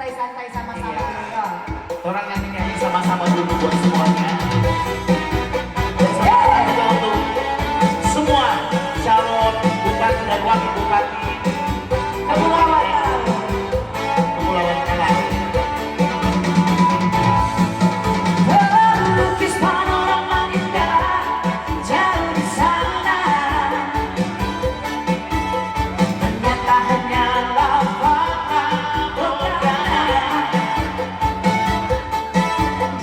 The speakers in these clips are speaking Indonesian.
santai-santai sama-sama dulu. Orang yang nyanyi sama-sama dulu buat semuanya. Dan juga untuk semua calon bupati dan wakil bupati Kepulauan Kalang. Melukis panorama indah jauh di sana, ternyata hanyalah fana modal.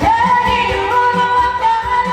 Jadi meluapkan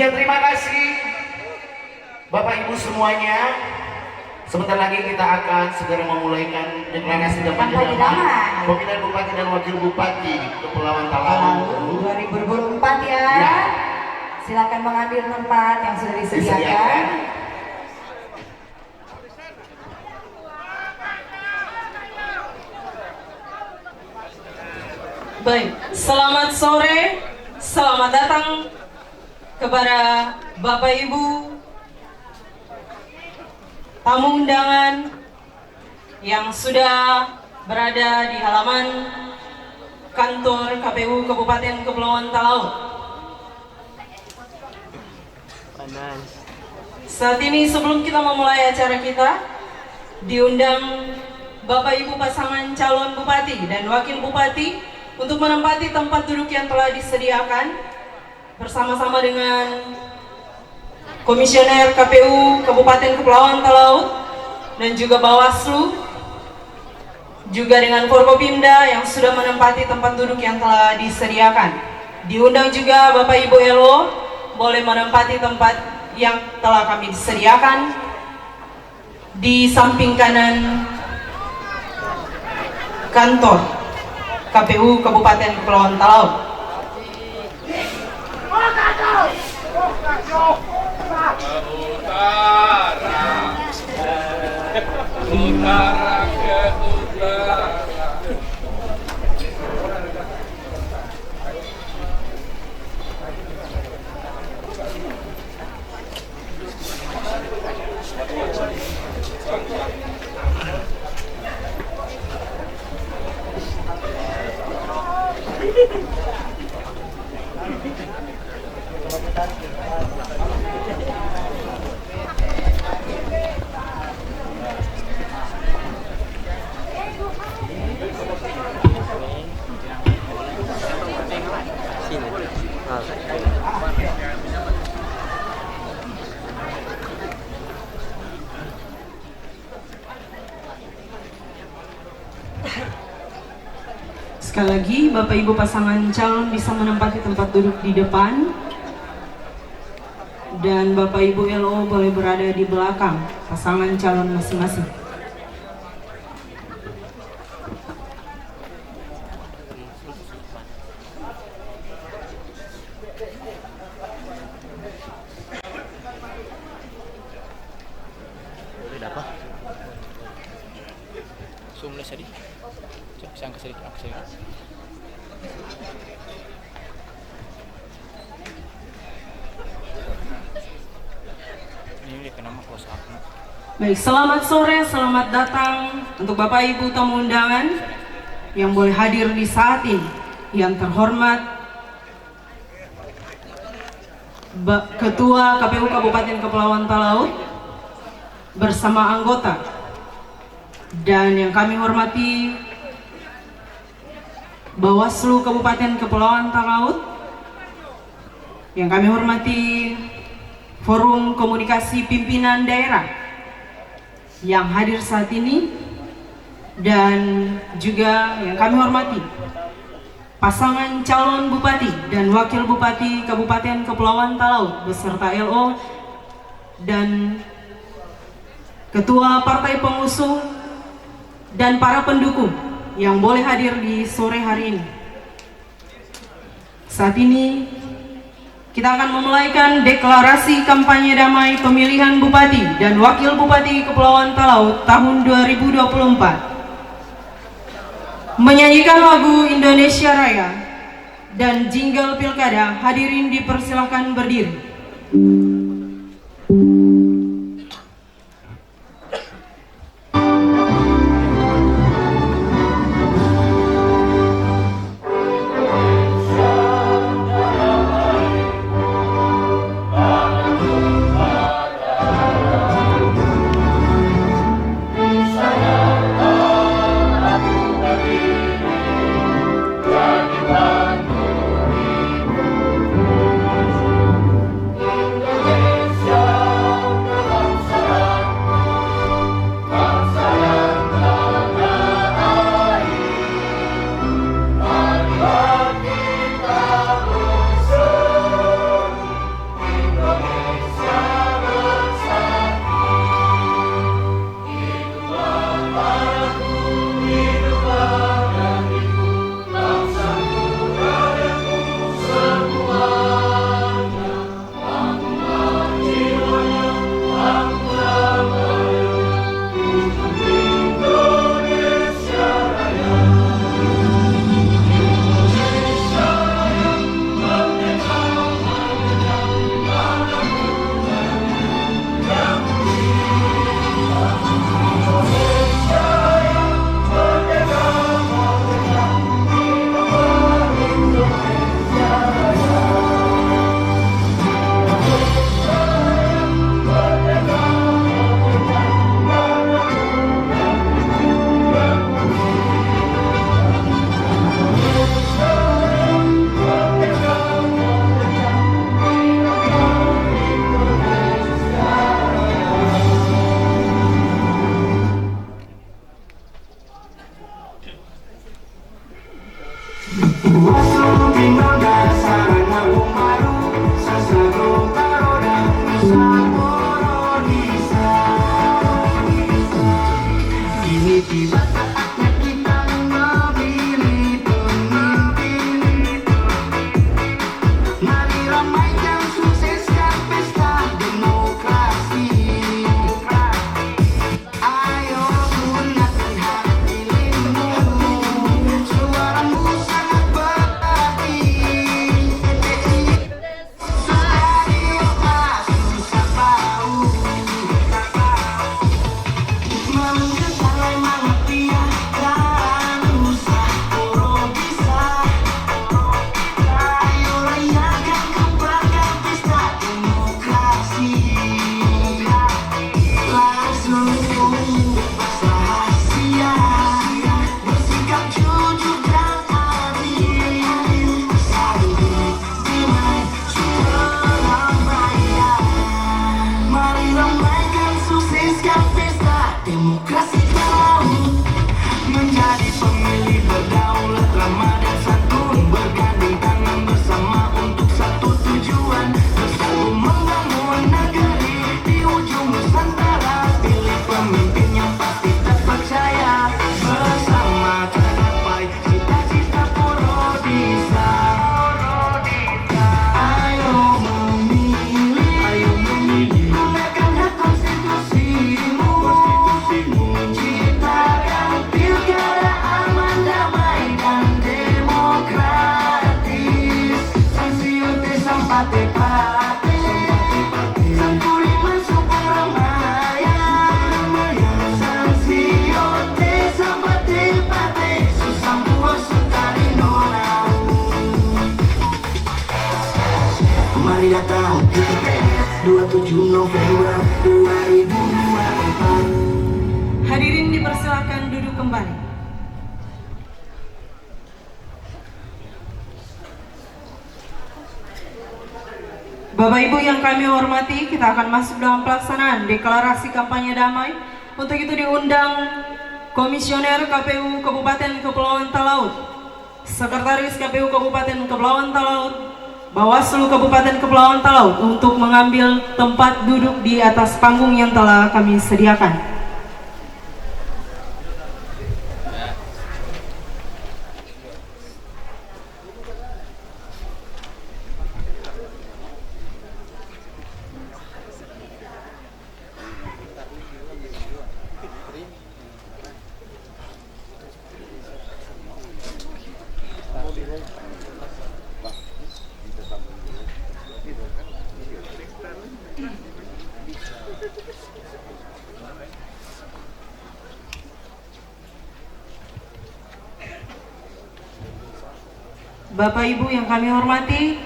Sekian terima kasih Bapak Ibu semuanya. Sebentar lagi kita akan segera memulaikan deklarasi damai pemilihan Bupati dan Wakil Bupati Kepulauan Talaut 2024 ya. Silakan mengambil tempat yang sudah disediakan. Baik, selamat sore, selamat datang kepada Bapak Ibu tamu undangan yang sudah berada di halaman kantor KPU Kabupaten Kepulauan Talaut. Saat ini sebelum kita memulai acara kita, diundang Bapak Ibu pasangan calon bupati dan wakil bupati untuk menempati tempat duduk yang telah disediakan bersama-sama dengan Komisioner KPU Kabupaten Kepulauan Talaut dan juga Bawaslu, juga dengan Forkopimda yang sudah menempati tempat duduk yang telah disediakan. Diundang juga Bapak Ibu LO boleh menempati tempat yang telah kami sediakan di samping kanan kantor KPU Kabupaten Kepulauan Talaut. Utara ke utara. Sekali lagi, Bapak Ibu pasangan calon bisa menempati tempat duduk di depan dan Bapak Ibu LO boleh berada di belakang pasangan calon masing-masing. Sumles tadi. Cek angka sedikit. Ini kenapa close up? Baik, selamat sore, selamat datang untuk Bapak Ibu tamu undangan yang boleh hadir di saat ini. Yang terhormat Ketua KPU Kabupaten Kepulauan Talaut bersama anggota, dan yang kami hormati Bawaslu Kabupaten Kepulauan Talaut, yang kami hormati Forum Komunikasi Pimpinan Daerah yang hadir saat ini, dan juga yang kami hormati pasangan calon bupati dan wakil bupati Kabupaten Kepulauan Talaut beserta LO dan ketua partai pengusung dan para pendukung yang boleh hadir di sore hari ini. Saat ini kita akan memulaikan deklarasi kampanye damai pemilihan Bupati dan Wakil Bupati Kepulauan Talaut tahun 2024. Menyanyikan lagu Indonesia Raya dan jingle pilkada, hadirin dipersilakan berdiri. Indonesia pate-pate Sampuri masuk Ramaya Sansiote sapate-pate Susambuho Sutarinona Mari datang TPS 27 November 2024. Hadirin dipersilakan duduk kembali. Bapak Ibu yang kami hormati, kita akan masuk dalam pelaksanaan deklarasi kampanye damai. Untuk itu diundang Komisioner KPU Kabupaten Kepulauan Talaut, Sekretaris KPU Kabupaten Kepulauan Talaut, Bawaslu Kabupaten Kepulauan Talaut untuk mengambil tempat duduk di atas panggung yang telah kami sediakan. Bapak Ibu yang kami hormati,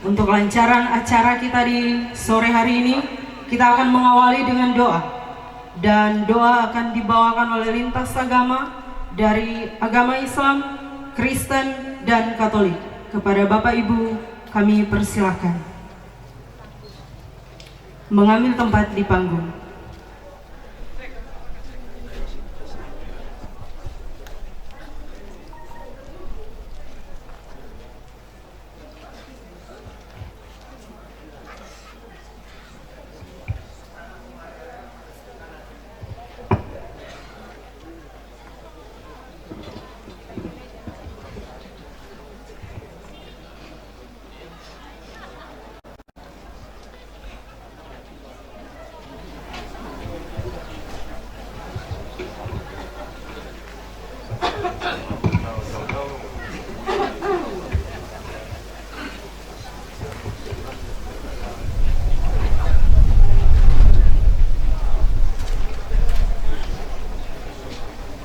untuk kelancaran acara kita di sore hari ini, kita akan mengawali dengan doa. Dan doa akan dibawakan oleh lintas agama dari agama Islam, Kristen, dan Katolik. Kepada Bapak Ibu, kami persilahkan mengambil tempat di panggung.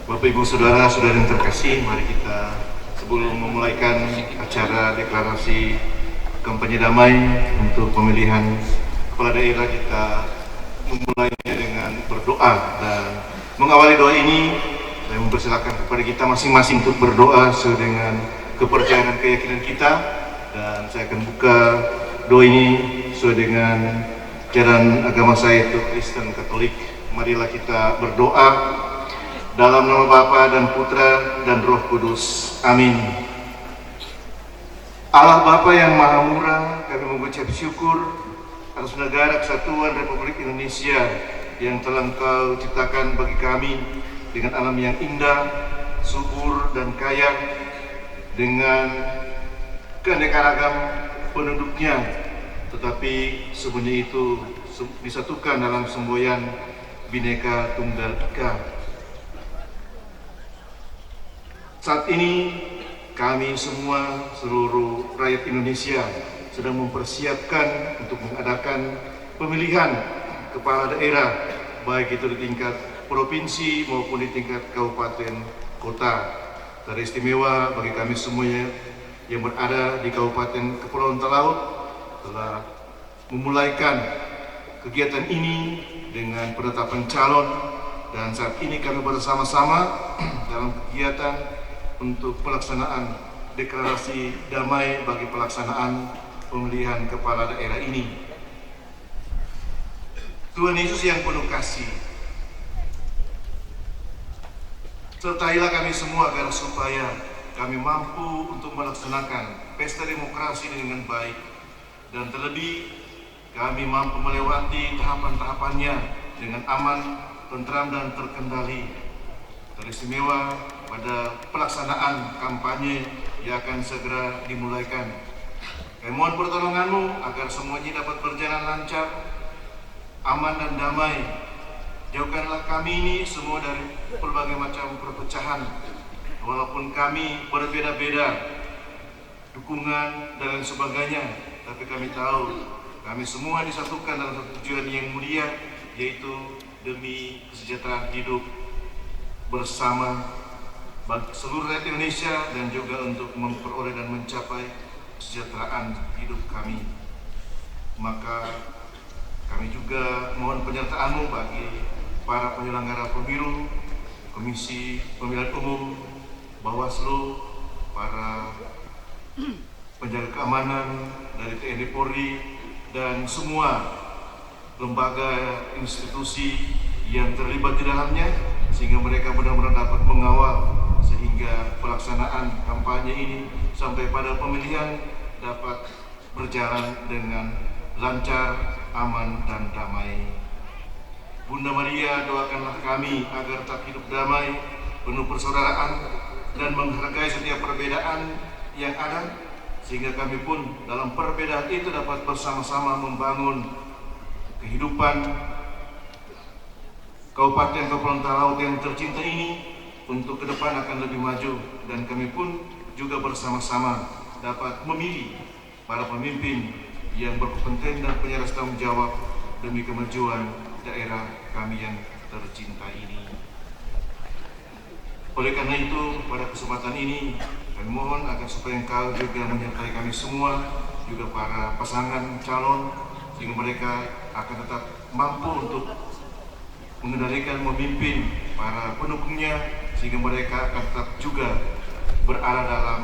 Bapak Ibu Saudara-saudari yang terkasih, mari kita sebelum memulaikan acara deklarasi kampanye damai untuk pemilihan kepala daerah, kita memulainya dengan berdoa. Dan mengawali doa ini, saya mempersilakan kepada kita masing-masing untuk berdoa sesuai dengan kepercayaan dan keyakinan kita. Dan saya akan buka doa ini sesuai dengan ajaran agama saya, itu Kristen Katolik. Marilah kita berdoa. Dalam nama Bapa dan Putra dan Roh Kudus. Amin. Allah Bapa yang Maha Murah, kami mengucap syukur atas negara kesatuan Republik Indonesia yang telah Engkau ciptakan bagi kami dengan alam yang indah, subur dan kaya, dengan keanekaragam penduduknya, tetapi semuanya itu disatukan dalam semboyan Bhinneka Tunggal Ika. Saat ini kami semua, seluruh rakyat Indonesia sedang mempersiapkan untuk mengadakan pemilihan kepala daerah, baik itu di tingkat provinsi maupun di tingkat kabupaten kota. Teristimewa bagi kami semuanya yang berada di Kabupaten Kepulauan Talaut telah memulaikan kegiatan ini dengan penetapan calon, dan saat ini kami bersama-sama dalam kegiatan untuk pelaksanaan deklarasi damai bagi pelaksanaan pemilihan kepala daerah ini. Tuhan Yesus yang penuh kasih, sertailah kami semua agar supaya kami mampu untuk melaksanakan pesta demokrasi dengan baik, dan terlebih kami mampu melewati tahapan-tahapannya dengan aman, tentram dan terkendali. Teristimewa pada pelaksanaan kampanye yang akan segera dimulaikan. Kami mohon pertolongan-Mu agar semuanya dapat berjalan lancar, aman dan damai. Jauhkanlah kami ini semua dari berbagai macam perpecahan, walaupun kami berbeda-beda dukungan dan lain sebagainya. tapi kami tahu kami semua disatukan dalam satu tujuan yang mulia, yaitu demi kesejahteraan hidup bersama bagi seluruh rakyat Indonesia dan juga untuk memperoleh dan mencapai kesejahteraan hidup kami. Maka kami juga mohon penyertaan-Mu bagi para penyelenggara pemilu, Komisi Pemilihan Umum, Bawaslu, para penjaga keamanan dari TNI Polri, dan semua lembaga institusi yang terlibat di dalamnya, sehingga mereka benar-benar dapat mengawal sehingga pelaksanaan kampanye ini sampai pada pemilihan dapat berjalan dengan lancar, aman, dan damai. Bunda Maria, doakanlah kami agar tetap hidup damai, penuh persaudaraan, dan menghargai setiap perbedaan yang ada, sehingga kami pun dalam perbedaan itu dapat bersama-sama membangun kehidupan Kabupaten Kepulauan Talaut yang tercinta ini untuk ke depan akan lebih maju, dan kami pun juga bersama-sama dapat memilih para pemimpin yang berkompeten dan punya rasa tanggung jawab demi kemajuan daerah kami yang tercinta ini. Oleh karena itu, pada kesempatan ini kami mohon agar supaya Engkau juga menyertai kami semua, juga para pasangan calon, sehingga mereka akan tetap mampu untuk mengendalikan, memimpin para pendukungnya, sehingga mereka akan tetap juga berada dalam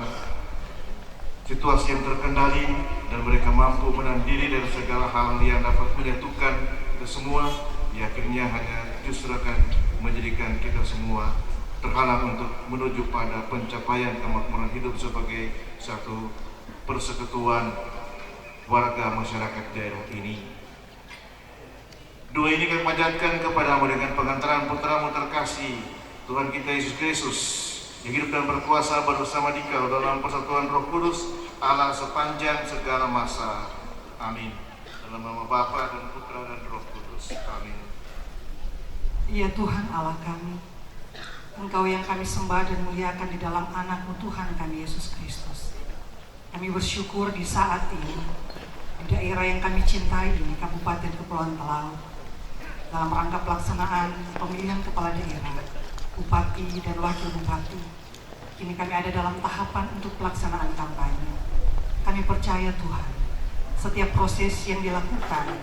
situasi yang terkendali dan mereka mampu menahan diri dari segala hal yang dapat menyatukan kita semua. Akhirnya hanya justru akan menjadikan kita semua terhalang untuk menuju pada pencapaian kemakmuran hidup sebagai satu persekutuan warga masyarakat daerah ini. Doa ini kami panjatkan kepadamu dengan pengantaran putra-Mu terkasih, Tuhan kita Yesus Kristus, yang hidup dan berkuasa bersama Dikau dalam persatuan Roh Kudus, Allah sepanjang segala masa. Amin. Dalam nama Bapa dan Putra dan Roh Kudus. Amin. Ya Tuhan Allah kami, Engkau yang kami sembah dan muliakan di dalam anak-Mu Tuhan kami Yesus Kristus. Kami bersyukur di saat ini, di daerah yang kami cintai ini, Kabupaten Kepulauan Talaut, dalam rangka pelaksanaan pemilihan kepala daerah, bupati dan wakil bupati. Kini kami ada dalam tahapan untuk pelaksanaan kampanye. Kami percaya Tuhan, setiap proses yang dilakukan,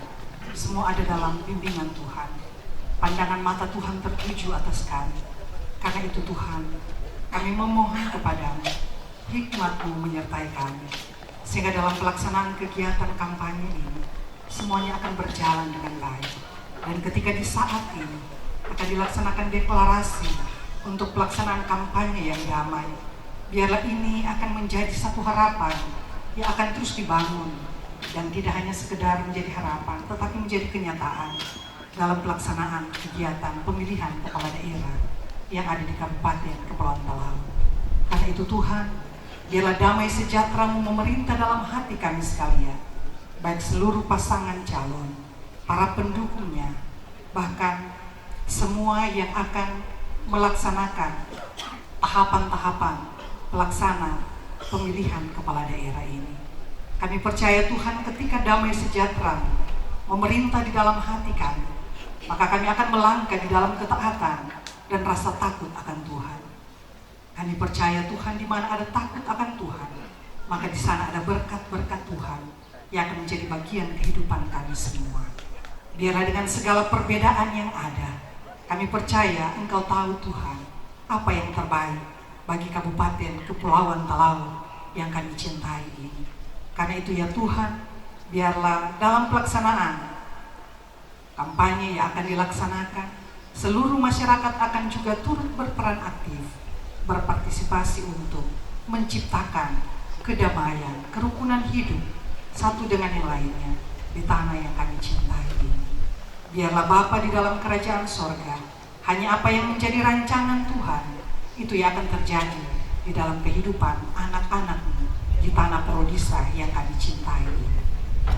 semua ada dalam bimbingan Tuhan. Pandangan mata Tuhan tertuju atas kami. Karena itu Tuhan, kami memohon kepadamu, hikmat-Mu menyertai kami, sehingga dalam pelaksanaan kegiatan kampanye ini, semuanya akan berjalan dengan baik. Dan ketika di saat ini akan dilaksanakan deklarasi untuk pelaksanaan kampanye yang damai, biarlah ini akan menjadi satu harapan yang akan terus dibangun, dan tidak hanya sekedar menjadi harapan, tetapi menjadi kenyataan dalam pelaksanaan kegiatan pemilihan kepala daerah yang ada di Kabupaten Kepulauan Talaut. Karena itu Tuhan, biarlah damai sejahtera-Mu memerintah dalam hati kami sekalian, baik seluruh pasangan calon, para pendukungnya, bahkan semua yang akan melaksanakan tahapan-tahapan pelaksana pemilihan kepala daerah ini. Kami percaya Tuhan, ketika damai sejahtera memerintah di dalam hati kami, maka kami akan melangkah di dalam ketaatan dan rasa takut akan Tuhan. Kami percaya Tuhan, di mana ada takut akan Tuhan, maka di sana ada berkat-berkat Tuhan yang akan menjadi bagian kehidupan kami semua. Biarlah dengan segala perbedaan yang ada, kami percaya Engkau tahu Tuhan apa yang terbaik bagi Kabupaten Kepulauan Talaut yang kami cintai ini. Karena itu ya Tuhan, biarlah dalam pelaksanaan kampanye yang akan dilaksanakan, seluruh masyarakat akan juga turut berperan aktif, berpartisipasi untuk menciptakan kedamaian, kerukunan hidup satu dengan yang lainnya di tanah yang kami cintai ini. Biarlah Bapa di dalam kerajaan sorga, hanya apa yang menjadi rancangan Tuhan, itu yang akan terjadi di dalam kehidupan anak-anak-Mu di tanah Prodisa yang kami cintai ini.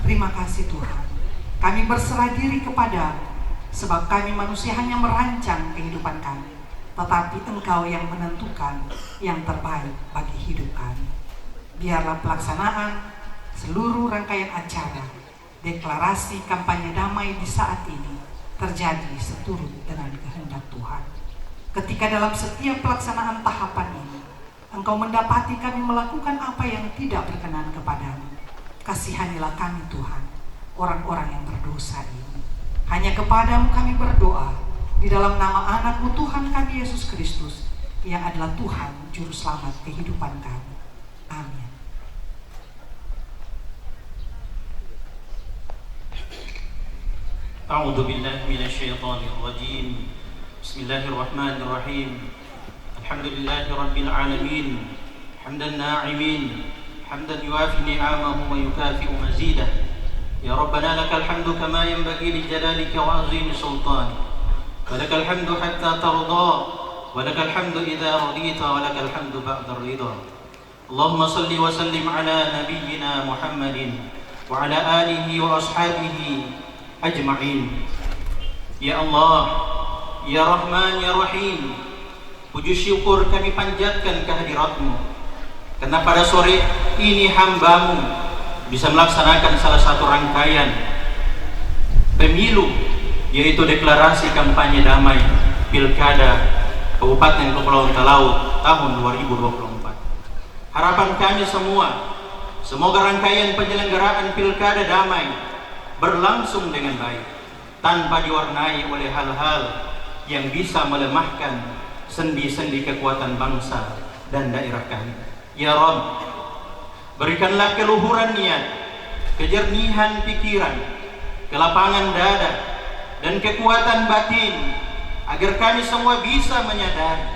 Terima kasih Tuhan, kami berserah diri kepada-Mu, sebab kami manusia hanya merancang kehidupan kami, tetapi Engkau yang menentukan yang terbaik bagi hidup kami. Biarlah pelaksanaan seluruh rangkaian acara deklarasi kampanye damai di saat ini terjadi seturut dengan kehendak Tuhan. Ketika dalam setiap pelaksanaan tahapan ini, Engkau mendapati kami melakukan apa yang tidak berkenan kepadamu, kasihanilah kami Tuhan, orang-orang yang berdosa ini. Hanya kepadamu kami berdoa, di dalam nama anak-Mu Tuhan kami Yesus Kristus, yang adalah Tuhan Juru Selamat kehidupan kami. Amin. A'udzu billahi minasyaitonir rajim. Bismillahirrahmanirrahim. Alhamdulillahi rabbil alamin. Hamdan na'imin, hamdan yuafi ni'amahu wa yukafi'u mazidah. Ya Rabbana lakal hamdu kama yanbaghi li jalalika wa 'azimi sultanik. Wa lakal hamdu hatta tarda, wa lakal hamdu idza radita, wa lakal hamdu ba'da ridha. Allahumma salli wa sallim ala nabiyyina Muhammadin wa ala alihi wa ashabihi ajma'in. Ya Allah, Ya Rahman, Ya Rahim, puji syukur kami panjatkan kehadirat-Mu, karena pada sore ini hamba-Mu bisa melaksanakan salah satu rangkaian pemilu, yaitu deklarasi kampanye damai Pilkada Kabupaten Kepulauan Talaut tahun 2024. Harapan kami semua, semoga rangkaian penyelenggaraan Pilkada damai berlangsung dengan baik, tanpa diwarnai oleh hal-hal yang bisa melemahkan sendi-sendi kekuatan bangsa dan daerah kami. Ya Rabb, berikanlah keluhuran niat, kejernihan pikiran, kelapangan dada, dan kekuatan batin, agar kami semua bisa menyadari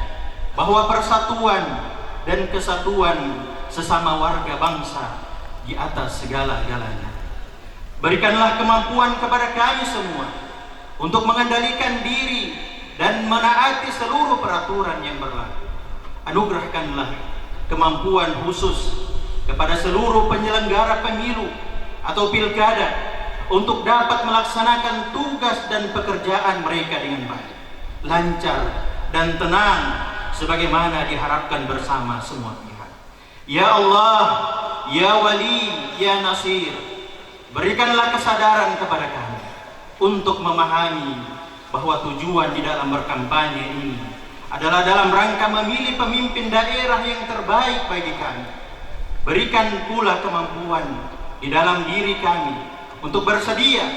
bahwa persatuan dan kesatuan sesama warga bangsa di atas segala-galanya. Berikanlah kemampuan kepada kami semua untuk mengendalikan diri dan menaati seluruh peraturan yang berlaku. Anugerahkanlah kemampuan khusus kepada seluruh penyelenggara pemilu atau pilkada untuk dapat melaksanakan tugas dan pekerjaan mereka dengan baik, lancar dan tenang sebagaimana diharapkan bersama semua pihak. Ya Allah, Ya Wali, Ya Nasir, berikanlah kesadaran kepada kami untuk memahami bahwa tujuan di dalam berkampanye ini adalah dalam rangka memilih pemimpin daerah yang terbaik bagi kami. Berikan pula kemampuan di dalam diri kami untuk bersedia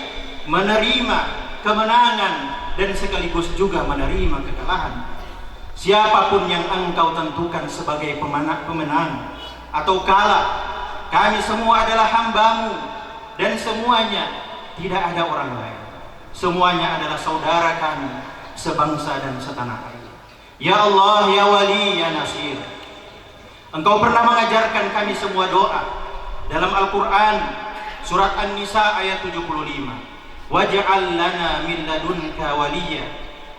menerima kemenangan dan sekaligus juga menerima kekalahan. Siapapun yang Engkau tentukan sebagai pemenang atau kalah, kami semua adalah hamba-Mu, dan semuanya tidak ada orang lain. Semuanya adalah saudara kami, sebangsa dan setanah air. Ya Allah, Ya Wali, Ya Nasir, Engkau pernah mengajarkan kami semua doa dalam Al-Quran, surat An-Nisa ayat 75. Waj'al lana min ladunka waliya,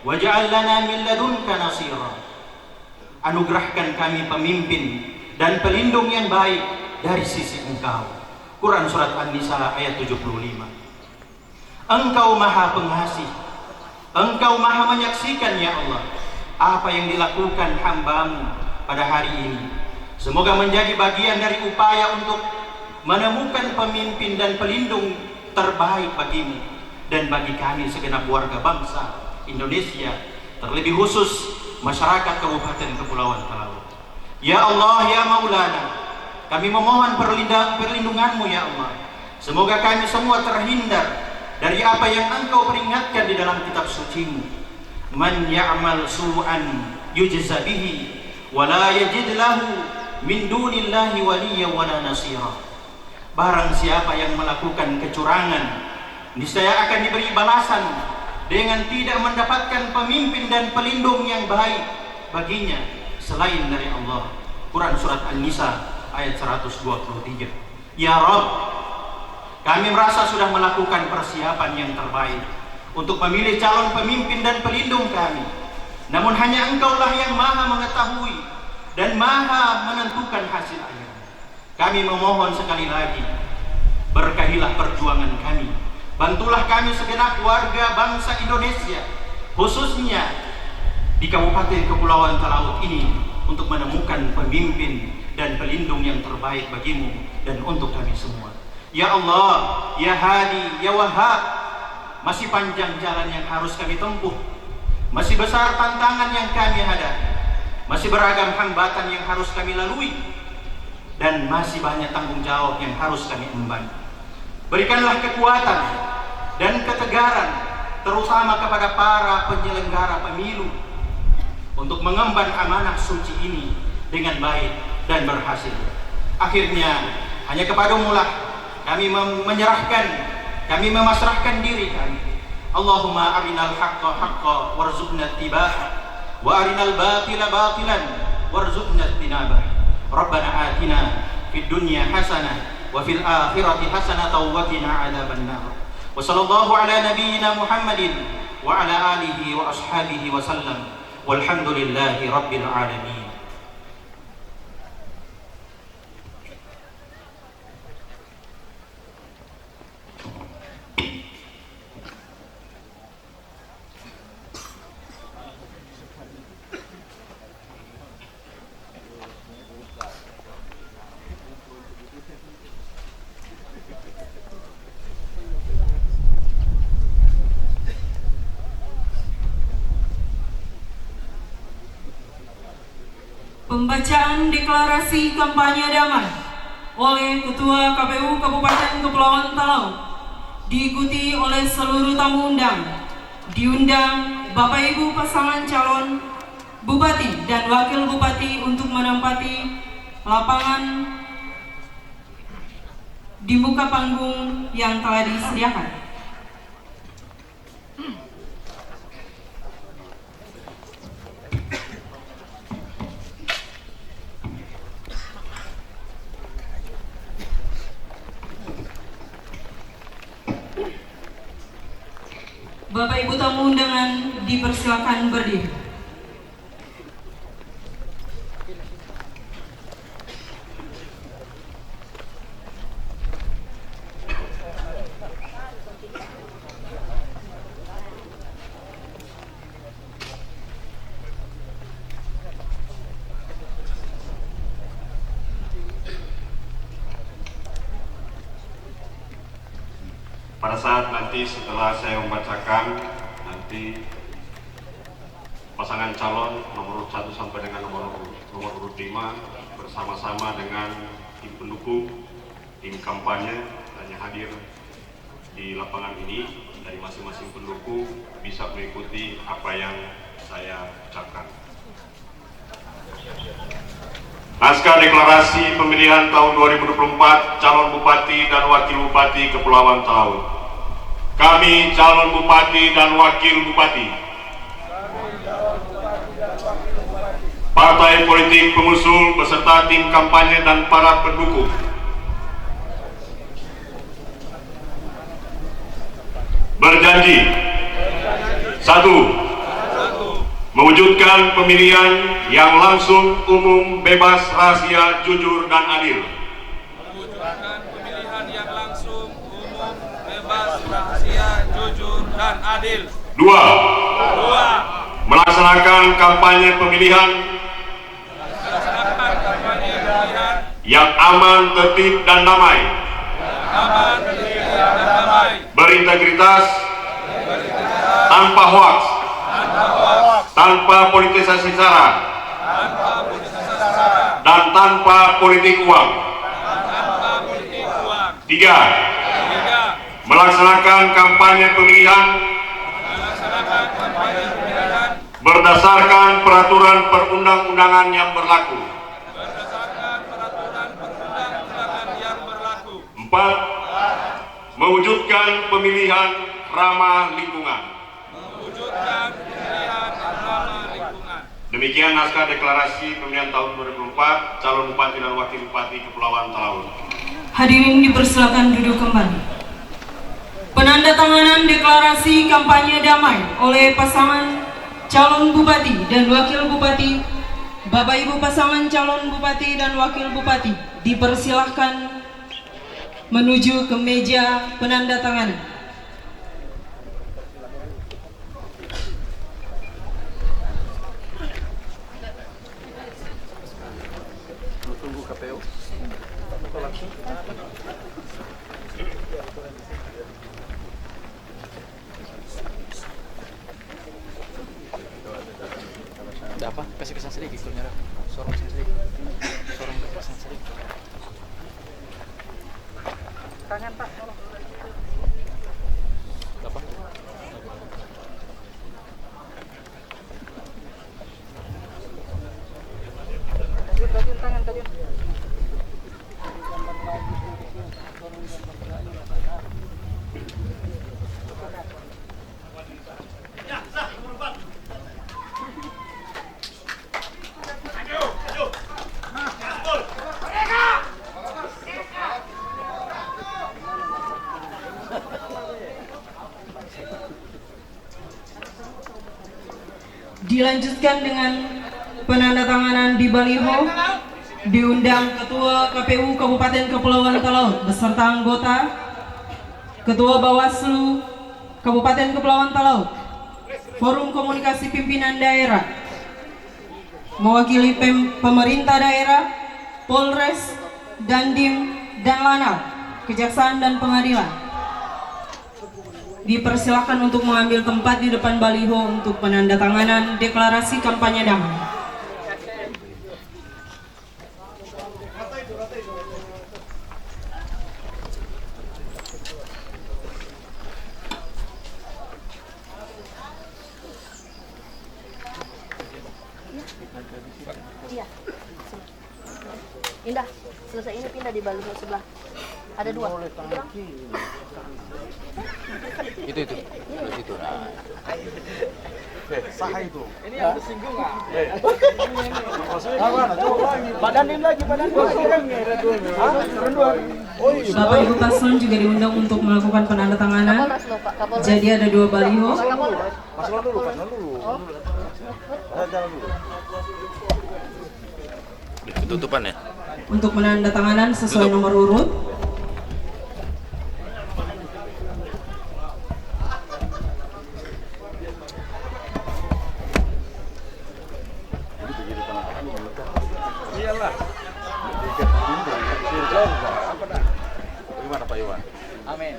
waj'al lana min ladunka nasira. Anugerahkan kami pemimpin dan pelindung yang baik dari sisi Engkau. Quran surat An-Nisa ayat 75. Engkau Maha Pengasih, Engkau Maha menyaksikan ya Allah apa yang dilakukan hamba-Mu pada hari ini. Semoga menjadi bagian dari upaya untuk menemukan pemimpin dan pelindung terbaik bagi-Mu dan bagi kami segenap warga bangsa Indonesia, terlebih khusus masyarakat Kabupaten Kepulauan Talaut. Ya Allah, Ya Maulana, kami memohon perlindungan-Mu ya Allah. Semoga kami semua terhindar dari apa yang Engkau peringatkan di dalam kitab suci-Mu. Man ya'mal su'an yujza bihi wa la yajid lahu min dunillahi waliyya wa la nasira. Barang siapa yang melakukan kecurangan, niscaya akan diberi balasan dengan tidak mendapatkan pemimpin dan pelindung yang baik baginya selain dari Allah. Quran surat An-Nisa ayat 123. Ya Rabb, kami merasa sudah melakukan persiapan yang terbaik untuk memilih calon pemimpin dan pelindung kami. Namun hanya Engkaulah yang Maha mengetahui dan Maha menentukan hasil akhir. Kami memohon sekali lagi, berkahilah perjuangan kami. Bantulah kami segenap warga bangsa Indonesia, khususnya di Kabupaten Kepulauan Talaut ini, untuk menemukan pemimpin dan pelindung yang terbaik bagi-Mu dan untuk kami semua. Ya Allah, Ya Hadi, Ya Wahhab, masih panjang jalan yang harus kami tempuh, masih besar tantangan yang kami hadapi, masih beragam hambatan yang harus kami lalui, dan masih banyak tanggung jawab yang harus kami emban. Berikanlah kekuatan dan ketegaran, terutama kepada para penyelenggara pemilu, untuk mengemban amanah suci ini dengan baik dan berhasil. Akhirnya, hanya kepadamu lah kami memasrahkan diri kami. Allahumma arinal haqqa haqqa warzuqna ittiba'ah wa arinal batila batilan warzuqna ijtinabah. Rabbana atina fid dunya hasanah wa fil akhirati hasanah wa qina adzabannar. Wa sallallahu ala nabiyyina Muhammadin wa ala alihi wa ashabihi wa sallam. Walhamdulillahi rabbil alamin. Pembacaan deklarasi kampanye damai oleh Ketua KPU Kabupaten Kepulauan Talaut diikuti oleh seluruh tamu undang. Diundang Bapak Ibu pasangan calon Bupati dan Wakil Bupati untuk menempati lapangan di muka panggung yang telah disediakan. Bapak Ibu tamu undangan dipersilakan berdiri. Pada saat nanti setelah saya membacakan, nanti pasangan calon nomor 1 sampai dengan nomor urut 5 bersama-sama dengan tim pendukung, tim kampanye hanya hadir di lapangan ini dari masing-masing pendukung bisa mengikuti apa yang saya ucapkan. Naskah deklarasi pemilihan tahun 2024 calon bupati dan wakil bupati Kepulauan Talaut. Kami calon bupati dan wakil bupati, partai politik pengusul beserta tim kampanye dan para pendukung, berjanji: 1. Mewujudkan pemilihan yang langsung, umum, bebas, rahasia, jujur, dan adil. Mewujudkan pemilihan yang langsung, umum, bebas, rahasia, jujur, dan adil. 2. Melaksanakan kampanye pemilihan yang aman, tertib, dan damai. Berintegritas, tanpa hoaks, tanpa politisasi sara, dan tanpa politik uang. 3. Melaksanakan kampanye pemilihan berdasarkan peraturan perundang-undangan yang berlaku. 4. Mewujudkan pemilihan ramah lingkungan. Demikian naskah deklarasi pemilihan tahun 2024 calon bupati dan wakil bupati Kepulauan Talaut. Hadirin dipersilakan duduk kembali. Penandatanganan deklarasi kampanye damai oleh pasangan calon bupati dan wakil bupati. Bapak Ibu pasangan calon bupati dan wakil bupati dipersilahkan menuju ke meja penandatanganan. Tunggu KPU atau langsung? Dilanjutkan dengan penandatanganan di baliho. Diundang Ketua KPU Kabupaten Kepulauan Talaut beserta anggota, Ketua Bawaslu Kabupaten Kepulauan Talaut, Forum Komunikasi Pimpinan Daerah, mewakili pemerintah daerah, Polres, Dandim, dan Lanal, Kejaksaan dan Pengadilan. Dipersilakan untuk mengambil tempat di depan baliho untuk penandatanganan deklarasi kampanye damai. Iya. Indah, selesai ini pindah di baliho sebelah. Ada dua. Itu. Itu. Sah itu. Ini yang tersinggung nggak? Badanin lagi. Bapak Ibu Paslon juga diundang untuk melakukan penandatanganan. Jadi ada dua baliho. Paslon dulu. Jalan dulu. Tutupan ya? Untuk penandatanganan sesuai nomor urut. Iyalah. Gimana Pak Iwan? Amin.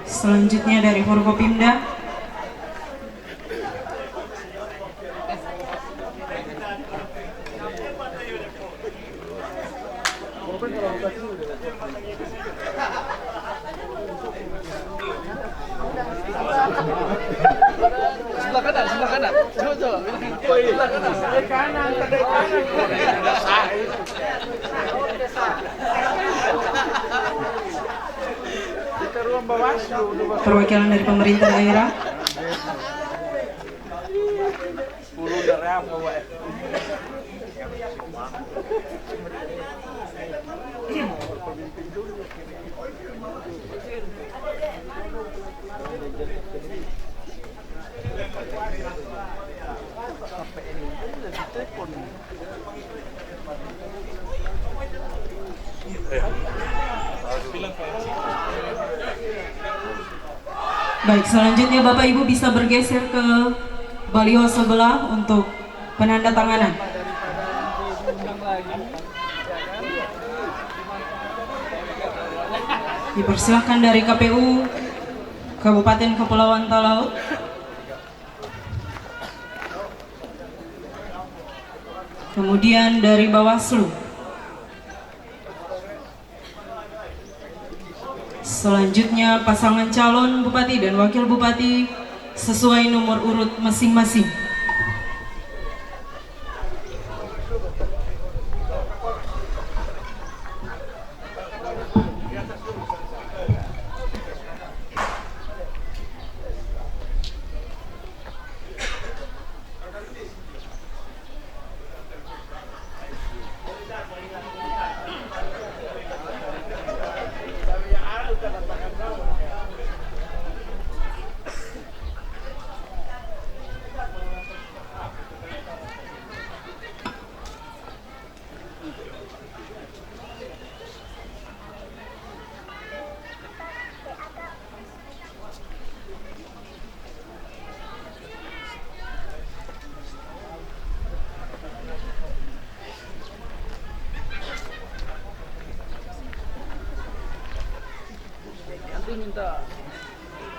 Selanjutnya dari Forkopimda, Sebelah kanan. Coba. Sebelah kanan. Kita ruang Bawaslu. perwakilan dari pemerintah daerah. 10 dari apa, Pak? Baik, selanjutnya Bapak Ibu bisa bergeser ke baliho sebelah untuk penandatanganan. Dipersilakan dari KPU Kabupaten Kepulauan Talaut. Kemudian dari Bawaslu. Selanjutnya pasangan calon bupati dan wakil bupati sesuai nomor urut masing-masing.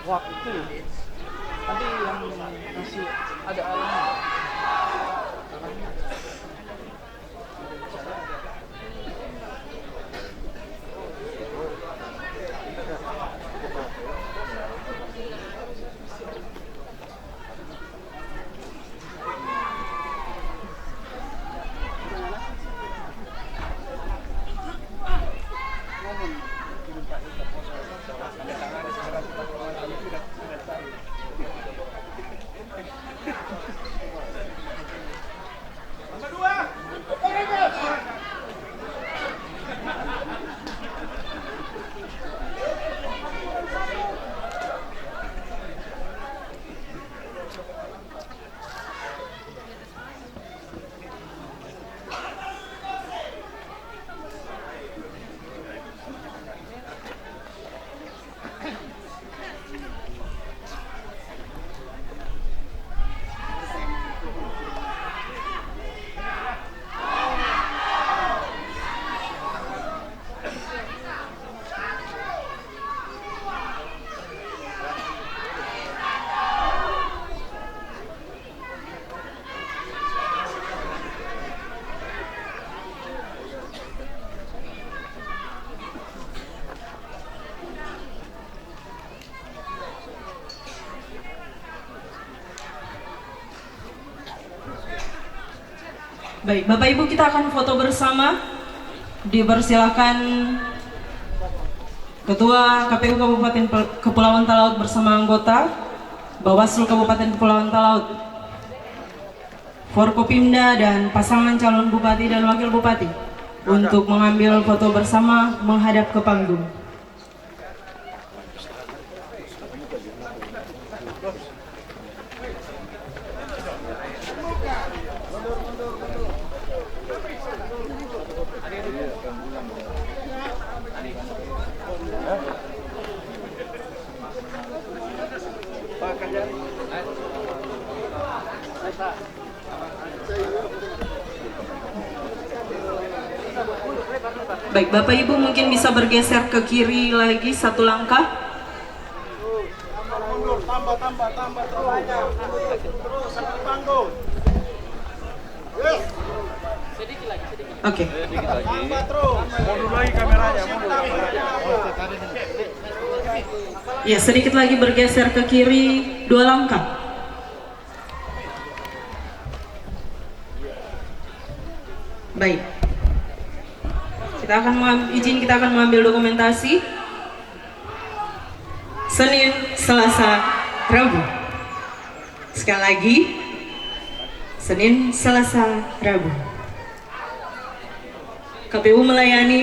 waktu nanti yang masih ada arahnya. Baik, Bapak Ibu, kita akan foto bersama. Dipersilakan Ketua KPU Kabupaten Kepulauan Talaut bersama anggota Bawaslu Kabupaten Kepulauan Talaut, Forkopimda dan pasangan calon bupati dan wakil bupati untuk mengambil foto bersama menghadap ke panggung. Baik, Bapak Ibu mungkin bisa bergeser ke kiri lagi satu langkah. Tambah terus sampai panggung. Sedikit lagi. Oke. Tambah terus. Mundur lagi kameranya, Ya, sedikit lagi bergeser ke kiri 2 langkah. Baik. Kita akan mengambil dokumentasi. Senin, Selasa, Rabu. Sekali lagi. Senin, Selasa, Rabu. KPU melayani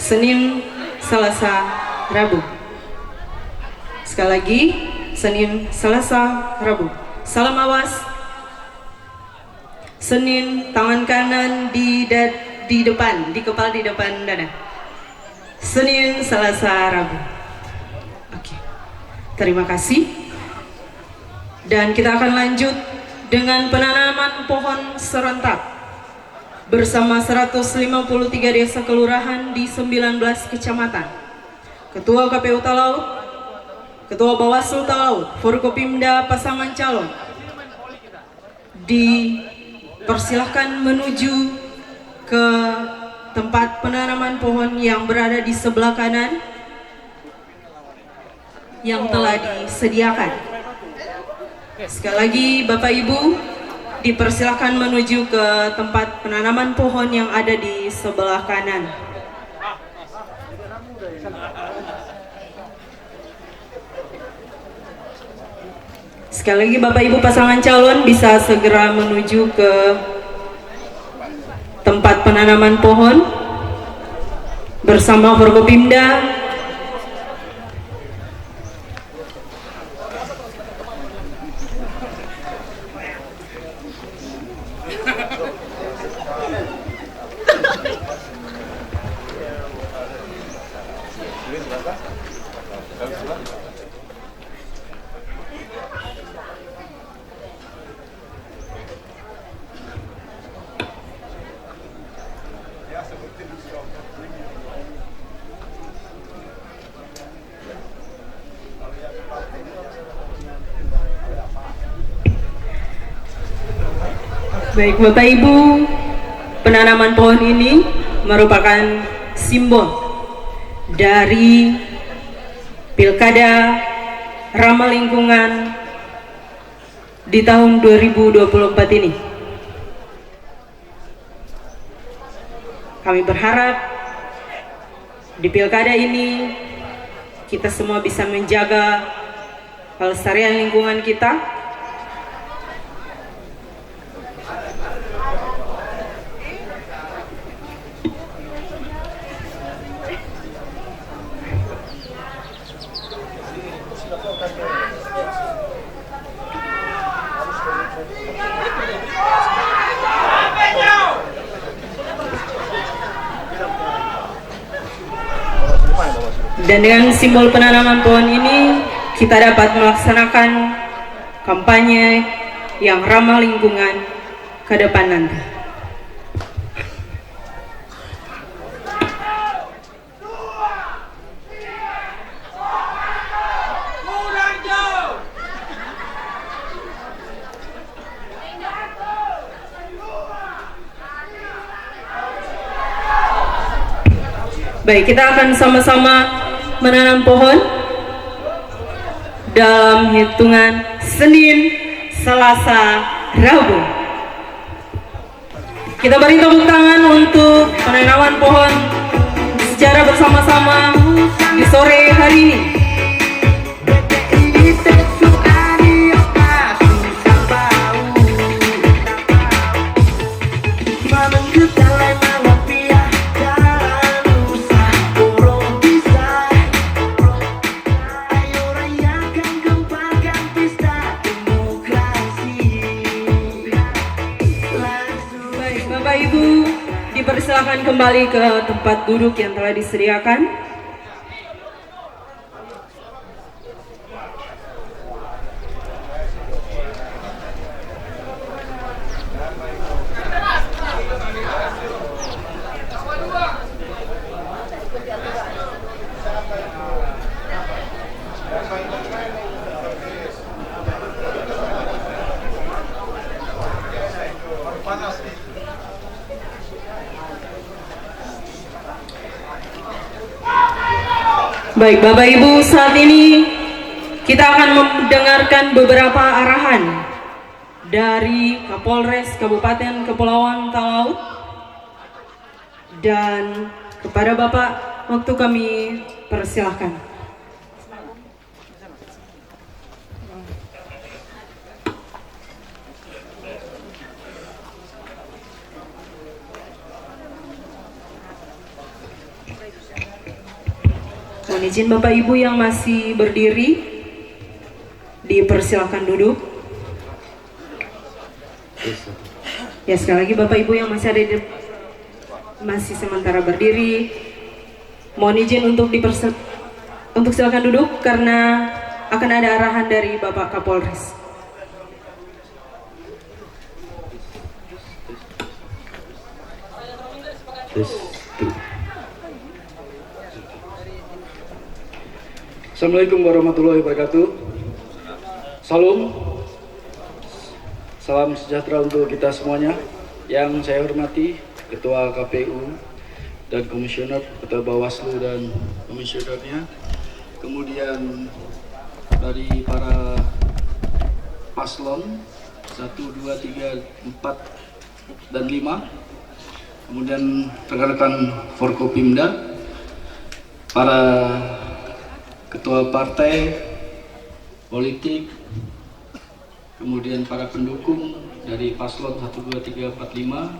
Senin, Selasa, Rabu. Sekali lagi, Senin, Selasa, Rabu. Salam awas. Senin, tangan kanan di depan, di kepala di depan dada. Senin, Selasa, Rabu. Oke. Terima kasih. Dan kita akan lanjut dengan penanaman pohon serentak bersama 153 desa kelurahan di 19 kecamatan. Ketua KPU Talaut, Ketua Bawaslu Talaut, Forkopimda pasangan calon dipersilahkan menuju ke tempat penanaman pohon yang berada di sebelah kanan yang telah disediakan. Sekali lagi Bapak Ibu dipersilahkan menuju ke tempat penanaman pohon yang ada di sebelah kanan. Sekali lagi Bapak Ibu pasangan calon bisa segera menuju ke tempat penanaman pohon bersama Forkopimda. Baik Bapak Ibu, penanaman pohon ini merupakan simbol dari Pilkada Ramah Lingkungan di tahun 2024 ini. Kami berharap di Pilkada ini kita semua bisa menjaga kelestarian lingkungan kita. Dan dengan simbol penanaman pohon ini, kita dapat melaksanakan kampanye yang ramah lingkungan ke depan nanti. Baik, kita akan sama-sama menanam pohon dalam hitungan Senin, Selasa, Rabu. Kita beri tepuk tangan untuk penanaman pohon secara bersama-sama di sore hari ini. Dipersilakan kembali ke tempat duduk yang telah disediakan. Baik Bapak Ibu, saat ini kita akan mendengarkan beberapa arahan dari Kapolres Kabupaten Kepulauan Talaut. Dan kepada Bapak, waktu kami persilahkan. Mohon izin Bapak Ibu yang masih berdiri, dipersilakan duduk. Ya, sekali lagi Bapak Ibu yang masih ada masih sementara berdiri, mohon izin untuk silakan duduk karena akan ada arahan dari Bapak Kapolres. Assalamualaikum warahmatullahi wabarakatuh. Salam sejahtera untuk kita semuanya. Yang saya hormati Ketua KPU dan Komisioner, Ketua Bawaslu dan Komisionernya, kemudian dari para paslon 1, 2, 3, 4, dan 5, kemudian rekan-rekan Forkopimda, para ketua partai politik, kemudian para pendukung dari paslon 1, 2, 3, 4, 5,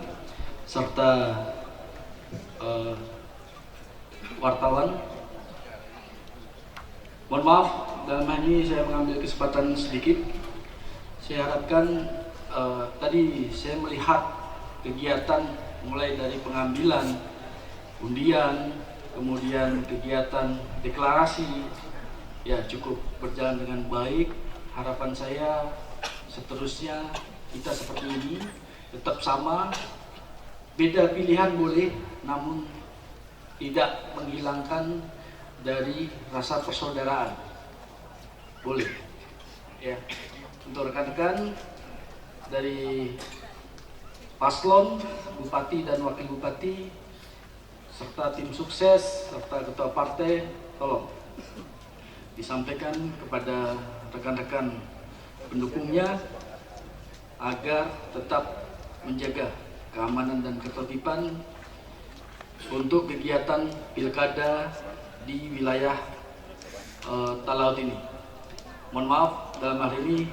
serta wartawan. Mohon maaf, dalam hal ini saya mengambil kesempatan sedikit. Saya harapkan tadi saya melihat kegiatan mulai dari pengambilan undian, kemudian kegiatan deklarasi ya cukup berjalan dengan baik. Harapan saya seterusnya kita seperti ini, tetap sama, beda pilihan boleh, namun tidak menghilangkan dari rasa persaudaraan, boleh ya. Untuk rekan-rekan dari paslon, bupati dan wakil bupati, serta tim sukses, serta ketua partai, tolong disampaikan kepada rekan-rekan pendukungnya agar tetap menjaga keamanan dan ketertiban untuk kegiatan pilkada di wilayah Talaut ini. Mohon maaf dalam hal ini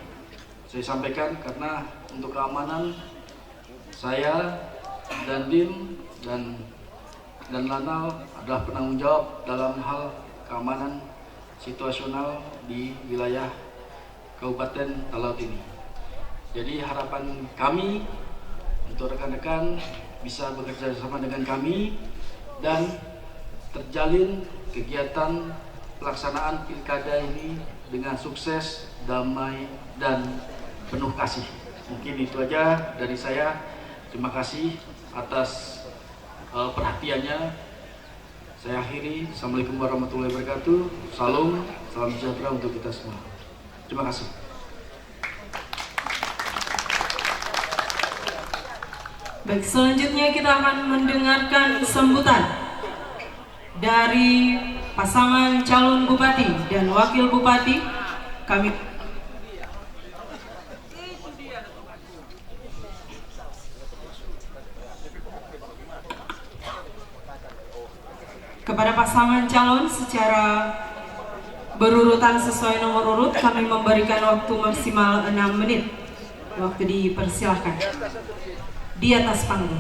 saya sampaikan karena untuk keamanan saya dan Dim dan Lanal adalah penanggung jawab dalam hal keamanan situasional di wilayah Kabupaten Talaut ini. Jadi harapan kami untuk rekan-rekan bisa bekerja sama dengan kami dan terjalin kegiatan pelaksanaan pilkada ini dengan sukses, damai, dan penuh kasih. Mungkin itu aja dari saya. Terima kasih atas perhatiannya. Saya akhiri. Assalamualaikum warahmatullahi wabarakatuh. Salam sejahtera untuk kita semua. Terima kasih. Baik, selanjutnya kita akan mendengarkan sambutan dari pasangan calon bupati dan wakil bupati. Kami kepada pasangan calon secara berurutan sesuai nomor urut kami memberikan waktu maksimal 6 menit. Waktu dipersilahkan di atas panggung.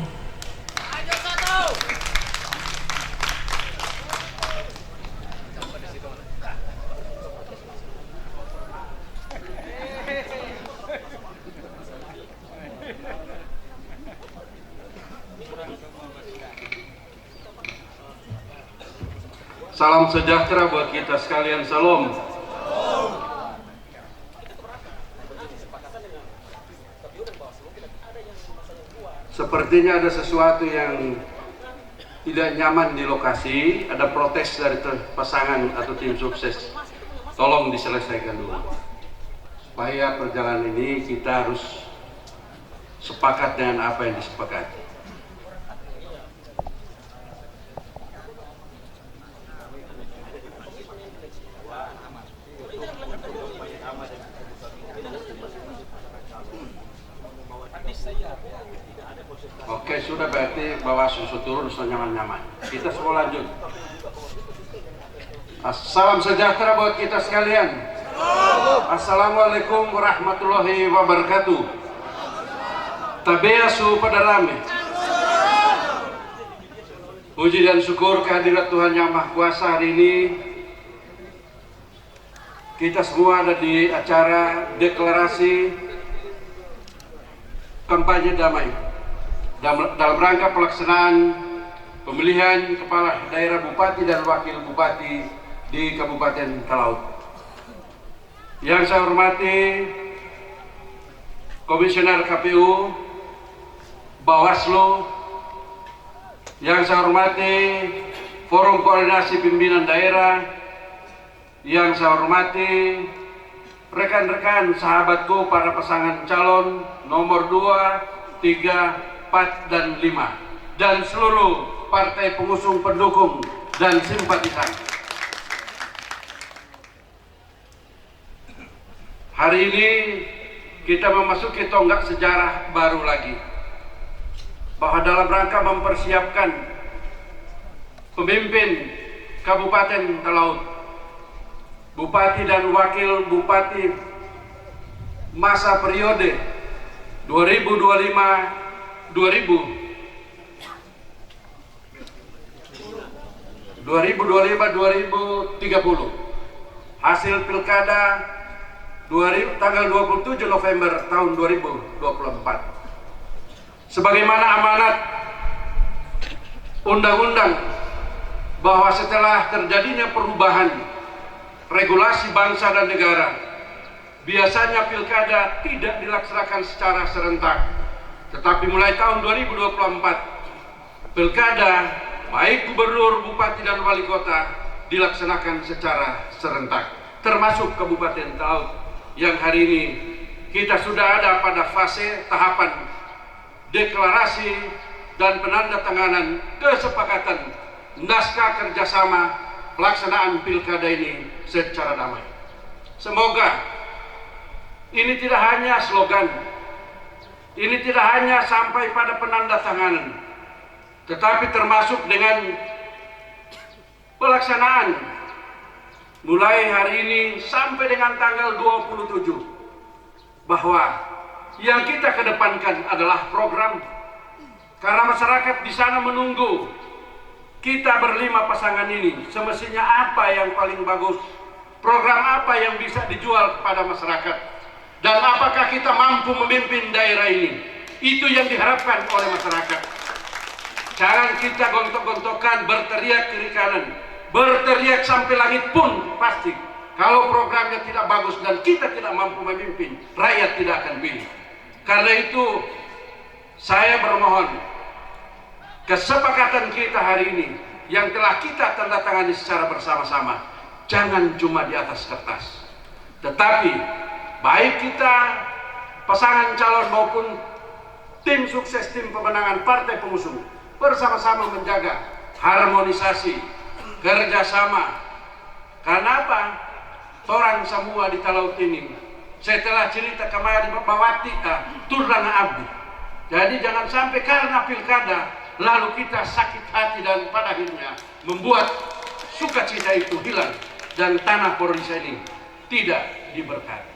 Salam sejahtera buat kita sekalian. Salam. Sepertinya ada sesuatu yang tidak nyaman di lokasi. Ada protes dari pasangan atau tim sukses. Tolong diselesaikan dulu. Supaya perjalanan ini kita harus sepakat dengan apa yang disepakati. Oke, sudah berarti bawa susu turun sudah nyaman-nyaman. Kita semua lanjut. Salam sejahtera buat kita sekalian. Assalamualaikum warahmatullahi wabarakatuh. Tabeasu pada rame. Puji dan syukur kehadirat Tuhan Yang Maha Kuasa hari ini. Kita semua ada di acara deklarasi kampanye damai dalam rangka pelaksanaan pemilihan kepala daerah bupati dan wakil bupati di Kabupaten Talaut. Yang saya hormati Komisioner KPU, Bawaslu, yang saya hormati Forum Koordinasi Pimpinan Daerah, yang saya hormati rekan-rekan sahabatku para pasangan calon nomor 2, 3, 4, dan 5 dan seluruh partai pengusung, pendukung, dan simpatisan. Hari ini kita memasuki tonggak sejarah baru lagi, bahwa dalam rangka mempersiapkan pemimpin Kabupaten Talaut, Bupati dan Wakil Bupati masa periode 2025-2030. Hasil pilkada tanggal 27 November tahun 2024. Sebagaimana amanat undang-undang bahwa setelah terjadinya perubahan regulasi bangsa dan negara, biasanya pilkada tidak dilaksanakan secara serentak, tetapi mulai tahun 2024 pilkada baik gubernur, bupati, dan wali kota dilaksanakan secara serentak, termasuk Kabupaten Talaut yang hari ini kita sudah ada pada fase tahapan deklarasi dan penandatanganan kesepakatan naskah kerjasama pelaksanaan pilkada ini secara damai. Semoga ini tidak hanya slogan, ini tidak hanya sampai pada penandatanganan, tetapi termasuk dengan pelaksanaan mulai hari ini sampai dengan tanggal 27, bahwa yang kita kedepankan adalah program, karena masyarakat di sana menunggu kita berlima pasangan ini semestinya apa yang paling bagus, program apa yang bisa dijual kepada masyarakat, dan apakah kita mampu memimpin daerah ini. Itu yang diharapkan oleh masyarakat. Jangan kita gontok-gontokan, berteriak kiri kanan, berteriak sampai langit pun pasti. Kalau programnya tidak bagus dan kita tidak mampu memimpin, rakyat tidak akan pilih. Karena itu saya bermohon, kesepakatan kita hari ini yang telah kita tanda tangani secara bersama-sama, jangan cuma di atas kertas, tetapi baik kita pasangan calon maupun tim sukses, tim pemenangan partai pengusung bersama-sama menjaga harmonisasi, kerjasama. Karena apa? Orang semua di Talaut ini, saya telah cerita kemarin Bawati Turang Abdi. Jadi jangan sampai karena pilkada lalu kita sakit hati dan pada akhirnya membuat sukacita itu hilang dan tanah Porisa ini tidak diberkati.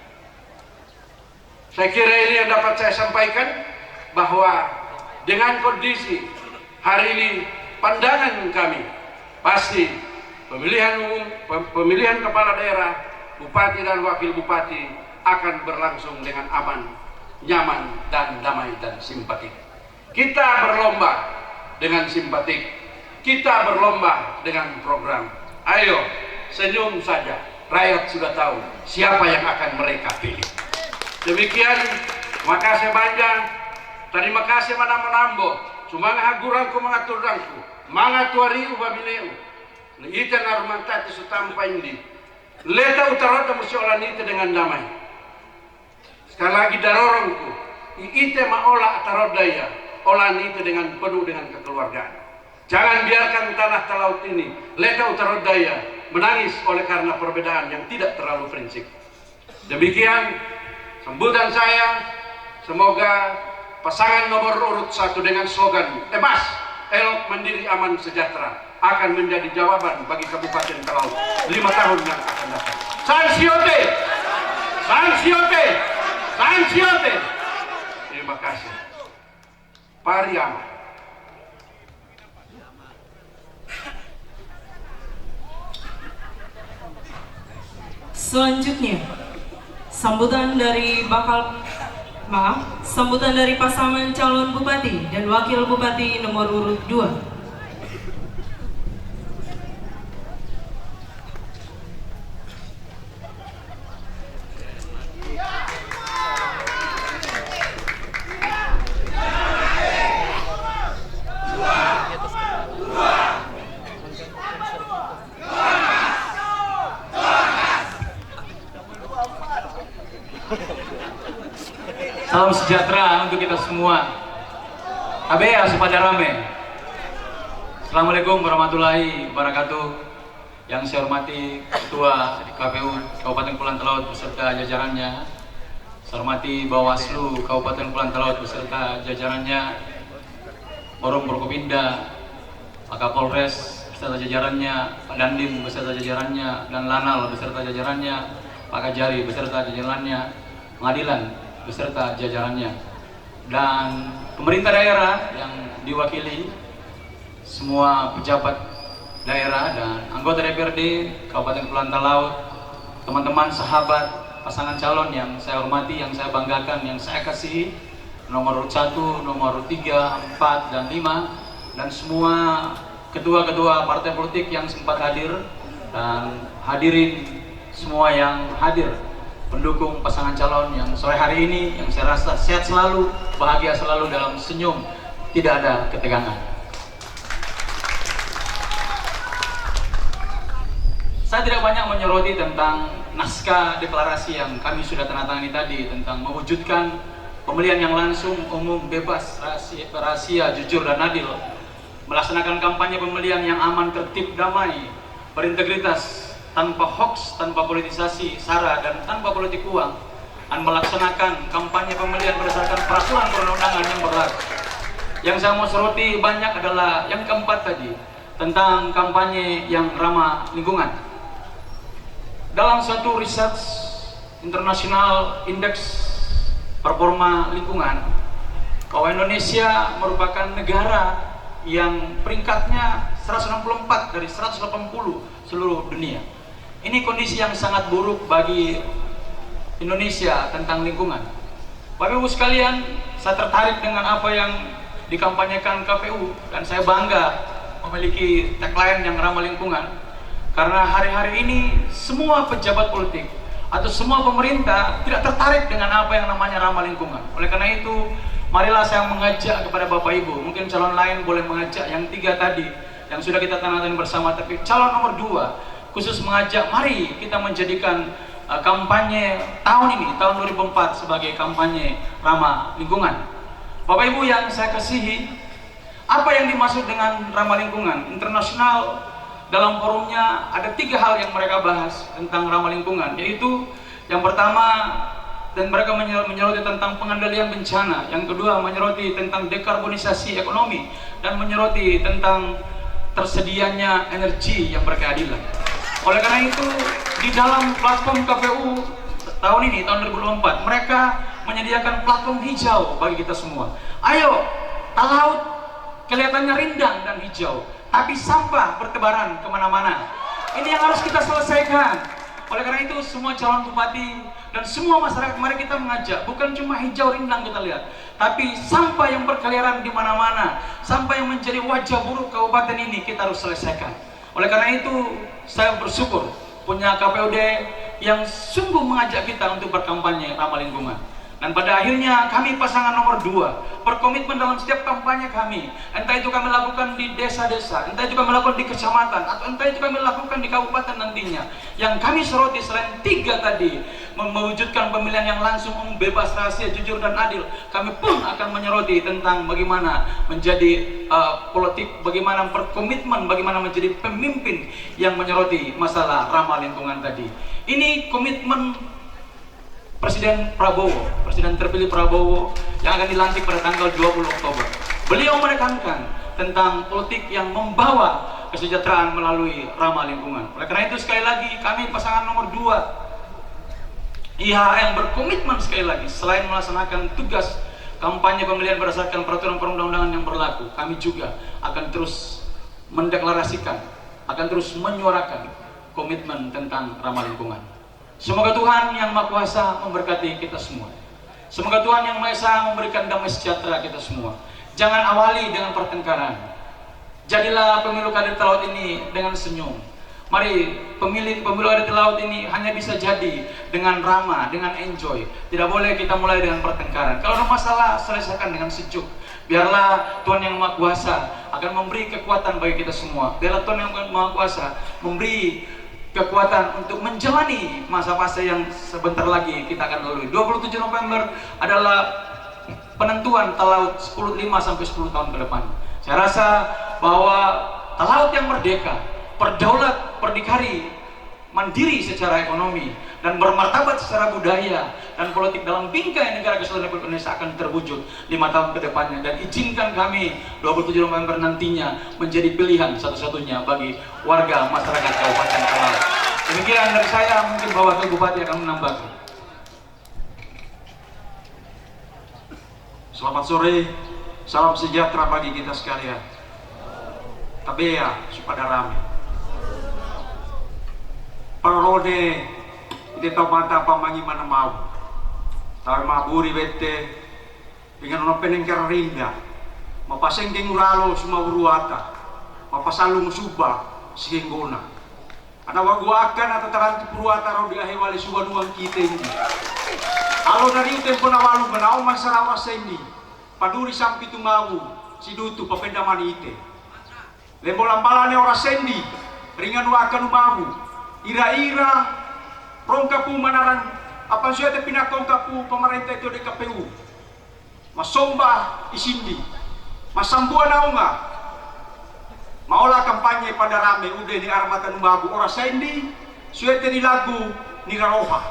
Saya kira ini yang dapat saya sampaikan, bahwa dengan kondisi hari ini pandangan kami pasti pemilihan umum, pemilihan kepala daerah, bupati dan wakil bupati akan berlangsung dengan aman, nyaman dan damai dan simpatik. Kita berlomba dengan simpatik, kita berlomba dengan program. Ayo senyum saja, rakyat sudah tahu siapa yang akan mereka pilih. Demikian, makasih banyak. Terima kasih mana menambo, sumanga hagurangku mengaturangku, mangatuari ubabileu. Ita narumantati sutampa indi. Leta utarota musyolan itu dengan damai. Sekali lagi darorongku, ite maola atarodaya, olan itu dengan penuh dengan kekeluargaan. Jangan biarkan tanah Talaut ini, leta utarodaya, menangis oleh karena perbedaan yang tidak terlalu prinsip. Demikian sambutan saya, semoga pasangan nomor urut 1 dengan slogan Emas, Elok, Mandiri, Aman, Sejahtera akan menjadi jawaban bagi Kabupaten Talaut 5 tahun yang akan datang. Sansiote! Sansiote! Sansiote! Terima kasih. Pariama. Selanjutnya, sambutan dari pasangan calon bupati dan wakil bupati nomor urut 2. Salam sejahtera untuk kita semua. Abea sepada rame. Assalamualaikum warahmatullahi wabarakatuh. Yang saya hormati Ketua KPU Kabupaten Kepulauan Talaut beserta jajarannya. Saya hormati Bawaslu Kabupaten Kepulauan Talaut beserta jajarannya. Forum Forkopimda, Pak Kapolres beserta jajarannya, Pak Dandim beserta jajarannya, dan Lanal beserta jajarannya, Pak Kajari beserta jajarannya, Pengadilan beserta jajarannya, dan pemerintah daerah yang diwakili semua pejabat daerah dan anggota DPRD Kabupaten Kepulauan Talaut, teman-teman sahabat pasangan calon yang saya hormati, yang saya banggakan, yang saya kasihi, nomor 1, nomor 3, 4, dan 5, dan semua ketua-ketua partai politik yang sempat hadir, dan hadirin semua yang hadir, pendukung pasangan calon yang sore hari ini, yang saya rasa sehat selalu, bahagia selalu, dalam senyum, tidak ada ketegangan. Saya tidak banyak menyoroti tentang naskah deklarasi yang kami sudah tanda tangani tadi, tentang mewujudkan pemilihan yang langsung, umum, bebas, rahasia, jujur dan adil, melaksanakan kampanye pemilihan yang aman, tertib, damai, berintegritas, tanpa hoax, tanpa politisasi, sara, dan tanpa politik uang, dan melaksanakan kampanye pemilihan berdasarkan peraturan perundang-undangan yang berlaku. Yang saya mau soroti banyak adalah yang keempat tadi, tentang kampanye yang ramah lingkungan. Dalam suatu riset internasional indeks performa lingkungan, bahwa Indonesia merupakan negara yang peringkatnya 164 dari 180 seluruh dunia. Ini kondisi yang sangat buruk bagi Indonesia tentang lingkungan. Bapak Ibu sekalian, saya tertarik dengan apa yang dikampanyekan KPU, dan saya bangga memiliki tagline yang ramah lingkungan, karena hari-hari ini semua pejabat politik atau semua pemerintah tidak tertarik dengan apa yang namanya ramah lingkungan. Oleh karena itu, marilah saya mengajak kepada Bapak Ibu, mungkin calon lain boleh mengajak yang 3 tadi yang sudah kita tandatangani bersama, tapi calon nomor 2 khusus mengajak, mari kita menjadikan kampanye tahun ini, tahun 2004 sebagai kampanye ramah lingkungan. Bapak Ibu yang saya kasihi, apa yang dimaksud dengan ramah lingkungan? Internasional dalam forumnya ada 3 hal yang mereka bahas tentang ramah lingkungan, yaitu yang pertama, dan mereka menyoroti tentang pengendalian bencana, yang kedua menyoroti tentang dekarbonisasi ekonomi, dan menyoroti tentang tersedianya energi yang berkeadilan. Oleh karena itu, di dalam platform KPU tahun ini, tahun 2024, mereka menyediakan platform hijau bagi kita semua. Ayo, laut kelihatannya rindang dan hijau, tapi sampah bertebaran kemana-mana. Ini yang harus kita selesaikan. Oleh karena itu, semua calon bupati dan semua masyarakat, mari kita mengajak, bukan cuma hijau rindang kita lihat, tapi sampah yang berkeliaran di mana-mana, sampah yang menjadi wajah buruk kabupaten ini kita harus selesaikan. Oleh karena itu, saya bersyukur punya KPUD yang sungguh mengajak kita untuk berkampanye ramah lingkungan. Dan pada akhirnya kami pasangan nomor 2 berkomitmen dalam setiap kampanye kami, entah itu kami lakukan di desa-desa, entah itu kami lakukan di kecamatan, atau entah itu kami lakukan di kabupaten nantinya. Yang kami soroti selain 3 tadi, mewujudkan pemilihan yang langsung, umum, bebas, rahasia, jujur dan adil, kami pun akan menyoroti tentang bagaimana menjadi politik, bagaimana berkomitmen, bagaimana menjadi pemimpin yang menyoroti masalah ramah lingkungan tadi. Ini komitmen Presiden Prabowo, Presiden terpilih Prabowo yang akan dilantik pada tanggal 20 Oktober. Beliau menekankan tentang politik yang membawa kesejahteraan melalui ramah lingkungan. Oleh karena itu, sekali lagi kami pasangan nomor 2 IHM berkomitmen sekali lagi, selain melaksanakan tugas kampanye pemilihan berdasarkan peraturan perundang-undangan yang berlaku, kami juga akan terus mendeklarasikan, akan terus menyuarakan komitmen tentang ramah lingkungan. Semoga Tuhan Yang Maha Kuasa memberkati kita semua. Semoga Tuhan Yang Maha Esa memberikan damai sejahtera kita semua. Jangan awali dengan pertengkaran. Jadilah pemilu Kadin Laut ini dengan senyum. Mari pemilu Kadin Laut ini hanya bisa jadi dengan ramah, dengan enjoy. Tidak boleh kita mulai dengan pertengkaran. Kalau ada masalah, selesaikan dengan sejuk. Biarlah Tuhan Yang Maha Kuasa akan memberi kekuatan bagi kita semua. Biarlah Tuhan Yang Maha Kuasa memberi kekuatan untuk menjalani masa-masa yang sebentar lagi kita akan lalui. 27 November adalah penentuan Talaut 5 sampai 10 tahun ke depan. Saya rasa bahwa Talaut yang merdeka, berdaulat, berdikari, mandiri secara ekonomi, dan bermartabat secara budaya dan politik dalam bingkai negara kesatuan Republik Indonesia akan terwujud 5 tahun ke depannya. Dan izinkan kami 27 November nantinya menjadi pilihan satu-satunya bagi warga masyarakat Kabupaten Talaut. Demikian dari saya, mungkin Bapak Bupati akan menambahkan. Selamat sore, salam sejahtera bagi kita sekalian. Tabea, supaya rame. Parode, kita tahu mata apa mangi mana mau. Tahu maburi bete, dengan ono penengker rinda. Mapaseng kenguralo semua uruata, mapasalung suba singgona. Ada waguakan atau taranti puruata ro di ahewali suba nuang kita ini. Alo dari tempo nawalu menau masyarakat sendi. Paduri sampai tumawu, sidutu papendamani ite. Lembo lambalane ora sendi, ringan wakan umawu. Ira-ira rongkapu manaran apa sudah pinakong kapu pemerintah itu di KPU masomba isindi, masambua naunga, maolah kampanye pada rame udah di armatan babu ora sendi, suete di lagu ni raroha,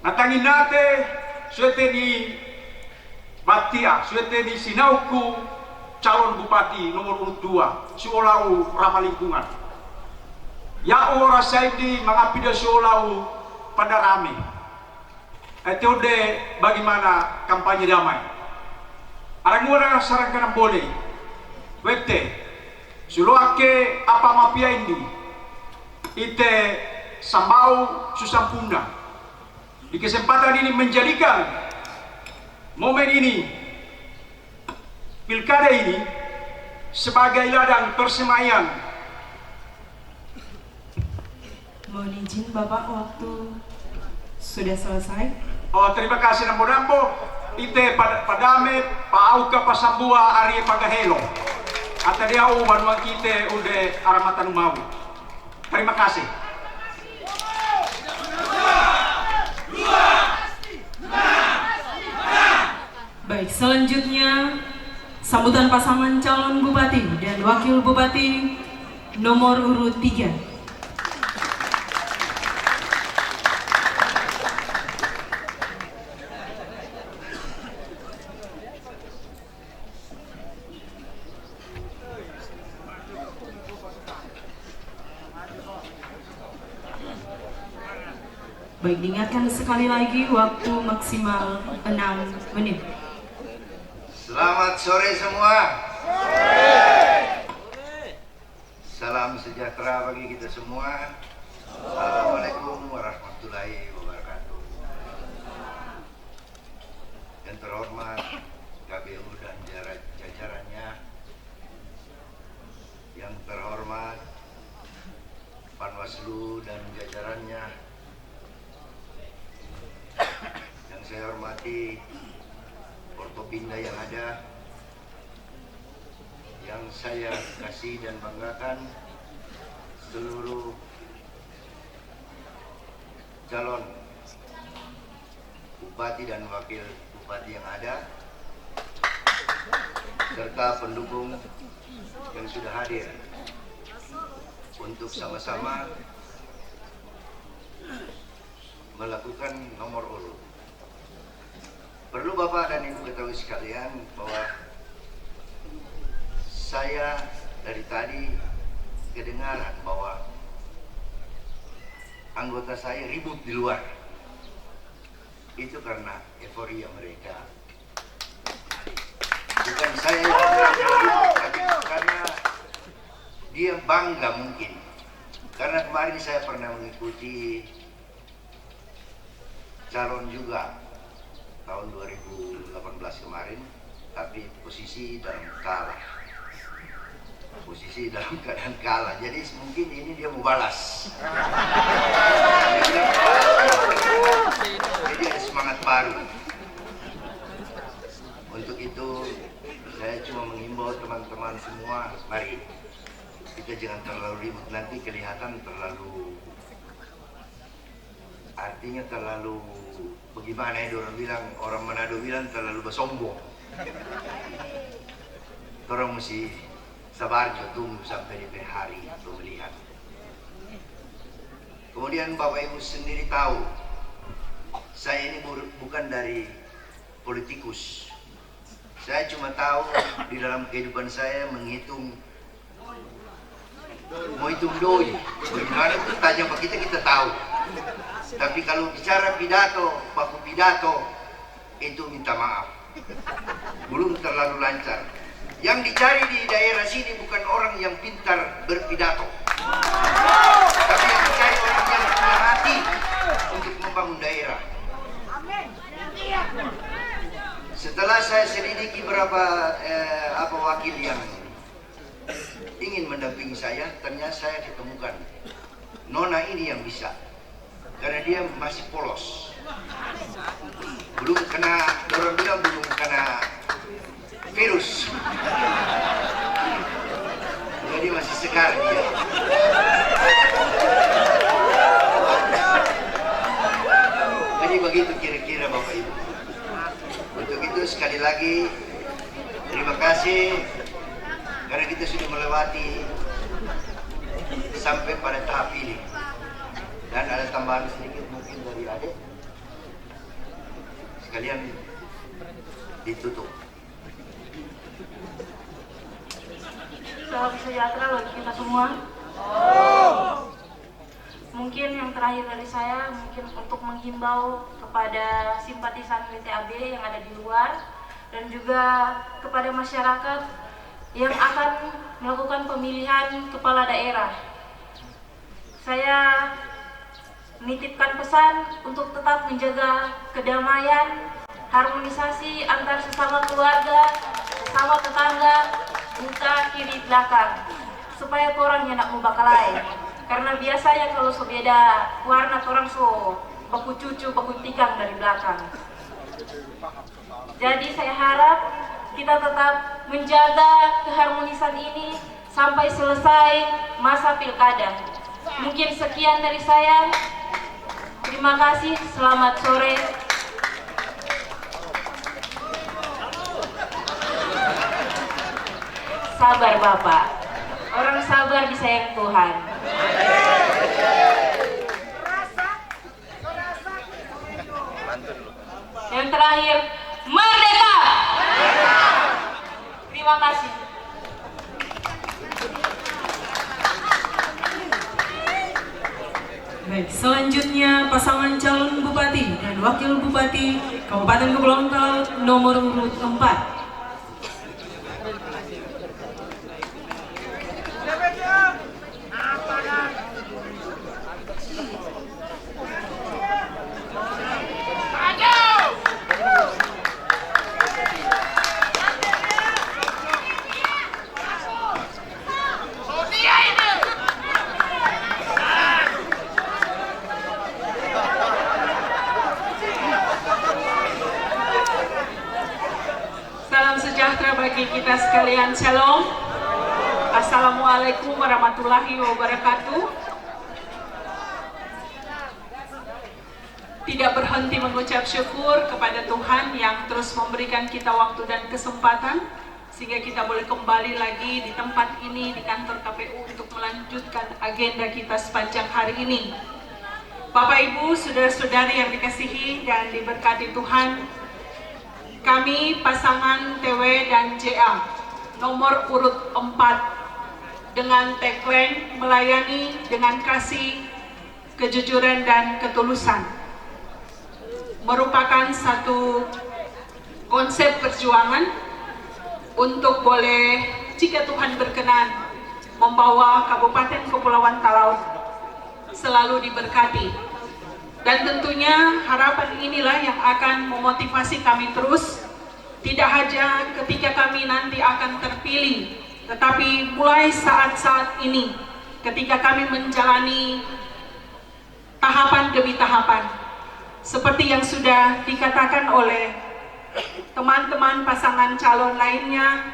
natangin nate suete di Batia, suete di Sinauku calon bupati nomor urut 2 Suolau ramah lingkungan. Ya ora sendi mengapida Suolau pada rame. Itu de bagaimana kampanye damai. Arang ora sarangkan boleh. Wete suloake apa mafia ini. Ite sambau susampuna. Di kesempatan ini menjadikan momen ini, pilkada ini sebagai ladang persemaian. Mohon izin Bapak, waktu sudah selesai. Oh, terima kasih nampo-nampo. Ite padame pauka pasambua ari pagahelo. Ata dia banua kite ude aramatan mau. Terima kasih. Baik, selanjutnya sambutan pasangan calon bupati dan wakil bupati nomor urut 3. Baik, diingatkan sekali lagi waktu maksimal 6 menit. Selamat sore semua. Salam sejahtera bagi kita semua. Assalamualaikum warahmatullahi wabarakatuh. Yang terhormat KPU dan jajarannya, yang terhormat Panwaslu dan jajarannya, yang saya hormati Forkopimda yang ada, yang saya kasih dan banggakan seluruh calon bupati dan wakil bupati yang ada, serta pendukung yang sudah hadir untuk sama-sama melakukan nomor urut. Perlu Bapak dan Ibu ketahui sekalian bahwa saya dari tadi kedengaran bahwa anggota saya ribut di luar. Itu karena euforia mereka. Bukan saya yang ribut, tapi karena dia bangga mungkin. Karena kemarin saya pernah mengikuti calon juga tahun 2018 kemarin, tapi posisi dalam kalah. Posisi dalam keadaan kalah. Jadi mungkin ini dia mau balas. Jadi ada semangat baru. Untuk itu saya cuma mengimbau teman-teman semua, mari kita jangan terlalu ribut, nanti kelihatan terlalu, artinya terlalu bagaimana ya, orang Manado bilang terlalu bersombong. Orang mesti sabar, tunggu sampai di hari pemilihan. Kemudian Bapak Ibu sendiri tahu, saya ini bukan dari politikus. Saya cuma tahu di dalam kehidupan saya menghitung, mau hitung doi. Bagaimana itu tanya Pak kita tahu. Tapi kalau bicara pidato, baku pidato, itu minta maaf. Belum terlalu lancar. Yang dicari di daerah sini bukan orang yang pintar berpidato, tapi yang dicari orang yang punya hati untuk membangun daerah. Setelah saya selidiki berapa wakil yang ingin mendampingi saya, ternyata saya ketemukan Nona ini yang bisa, karena dia masih polos, belum kena, orang bilang belum kena virus, jadi masih segar dia. Jadi begitu kira-kira Bapak Ibu. Untuk Untuk itu sekali lagi terima kasih karena kita sudah melewati sampai pada tahap ini. Dan ada tambahan sedikit mungkin dari adik. Sekalian ditutup. Salam sejahtera bagi kita semua. Mungkin yang terakhir dari saya mungkin untuk menghimbau kepada simpatisan WTAB yang ada di luar dan juga kepada masyarakat yang akan melakukan pemilihan kepala daerah. Saya menitipkan pesan untuk tetap menjaga kedamaian, harmonisasi antar sesama keluarga, sesama tetangga, muka kiri belakang, supaya orangnya nak mau bakalai. Karena biasanya kalau so beda warna orang so baku cucu, baku tikang dari belakang. Jadi saya harap kita tetap menjaga keharmonisan ini sampai selesai masa pilkada. Mungkin sekian dari saya. Terima kasih, selamat sore. Sabar Bapak, orang sabar disayang Tuhan. Yang terakhir, merdeka! Terima kasih. Baik, selanjutnya pasangan calon bupati dan wakil bupati Kabupaten Kepulauan Talaut nomor urut 4. Bagi kita sekalian, shalom. Assalamualaikum warahmatullahi wabarakatuh. Tidak berhenti mengucap syukur kepada Tuhan yang terus memberikan kita waktu dan kesempatan sehingga kita boleh kembali lagi di tempat ini, di kantor KPU, untuk melanjutkan agenda kita sepanjang hari ini. Bapak Ibu, saudara-saudari yang dikasihi dan diberkati Tuhan, kami pasangan TW dan JA nomor urut 4 dengan tagline melayani dengan kasih, kejujuran dan ketulusan merupakan satu konsep perjuangan untuk boleh, jika Tuhan berkenan, membawa Kabupaten Kepulauan Talaut selalu diberkati. Dan tentunya harapan inilah yang akan memotivasi kami terus, tidak hanya ketika kami nanti akan terpilih, tetapi mulai saat-saat ini ketika kami menjalani tahapan demi tahapan. Seperti yang sudah dikatakan oleh teman-teman pasangan calon lainnya,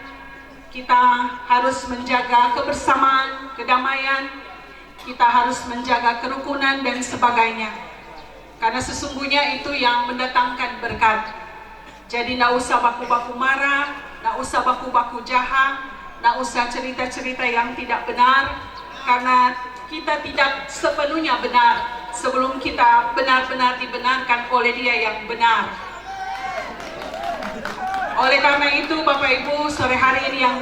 kita harus menjaga kebersamaan, kedamaian, kita harus menjaga kerukunan dan sebagainya. Karena sesungguhnya itu yang mendatangkan berkat. Jadi tidak usah baku-baku marah, tidak usah baku-baku jahat, tidak usah cerita-cerita yang tidak benar. Karena kita tidak sepenuhnya benar sebelum kita benar-benar dibenarkan oleh Dia yang benar. Oleh karena itu Bapak Ibu, sore hari yang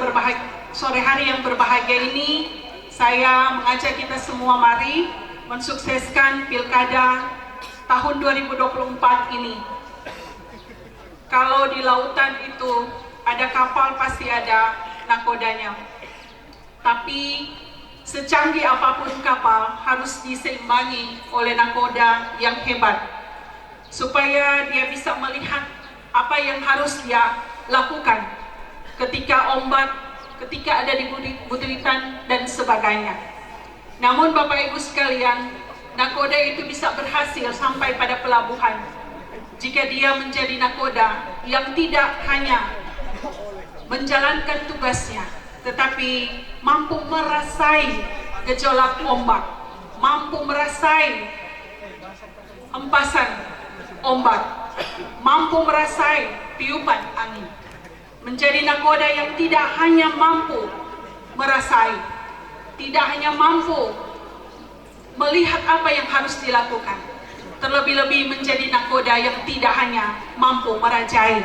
berbahagia ini, saya mengajak kita semua mari mensukseskan pilkada tahun 2024 ini. Kalau di lautan itu ada kapal, pasti ada nakodanya. Tapi secanggih apapun kapal harus diseimbangi oleh nakoda yang hebat, supaya dia bisa melihat apa yang harus dia lakukan ketika ombak, ketika ada di butiran dan sebagainya. Namun Bapak Ibu sekalian, nakoda itu bisa berhasil sampai pada pelabuhan jika dia menjadi nakoda yang tidak hanya menjalankan tugasnya, tetapi mampu merasai gejolak ombak, mampu merasai hempasan ombak, mampu merasai tiupan angin. Menjadi nakoda yang tidak hanya mampu merasai, tidak hanya mampu melihat apa yang harus dilakukan, terlebih-lebih menjadi nakoda yang tidak hanya mampu merajai.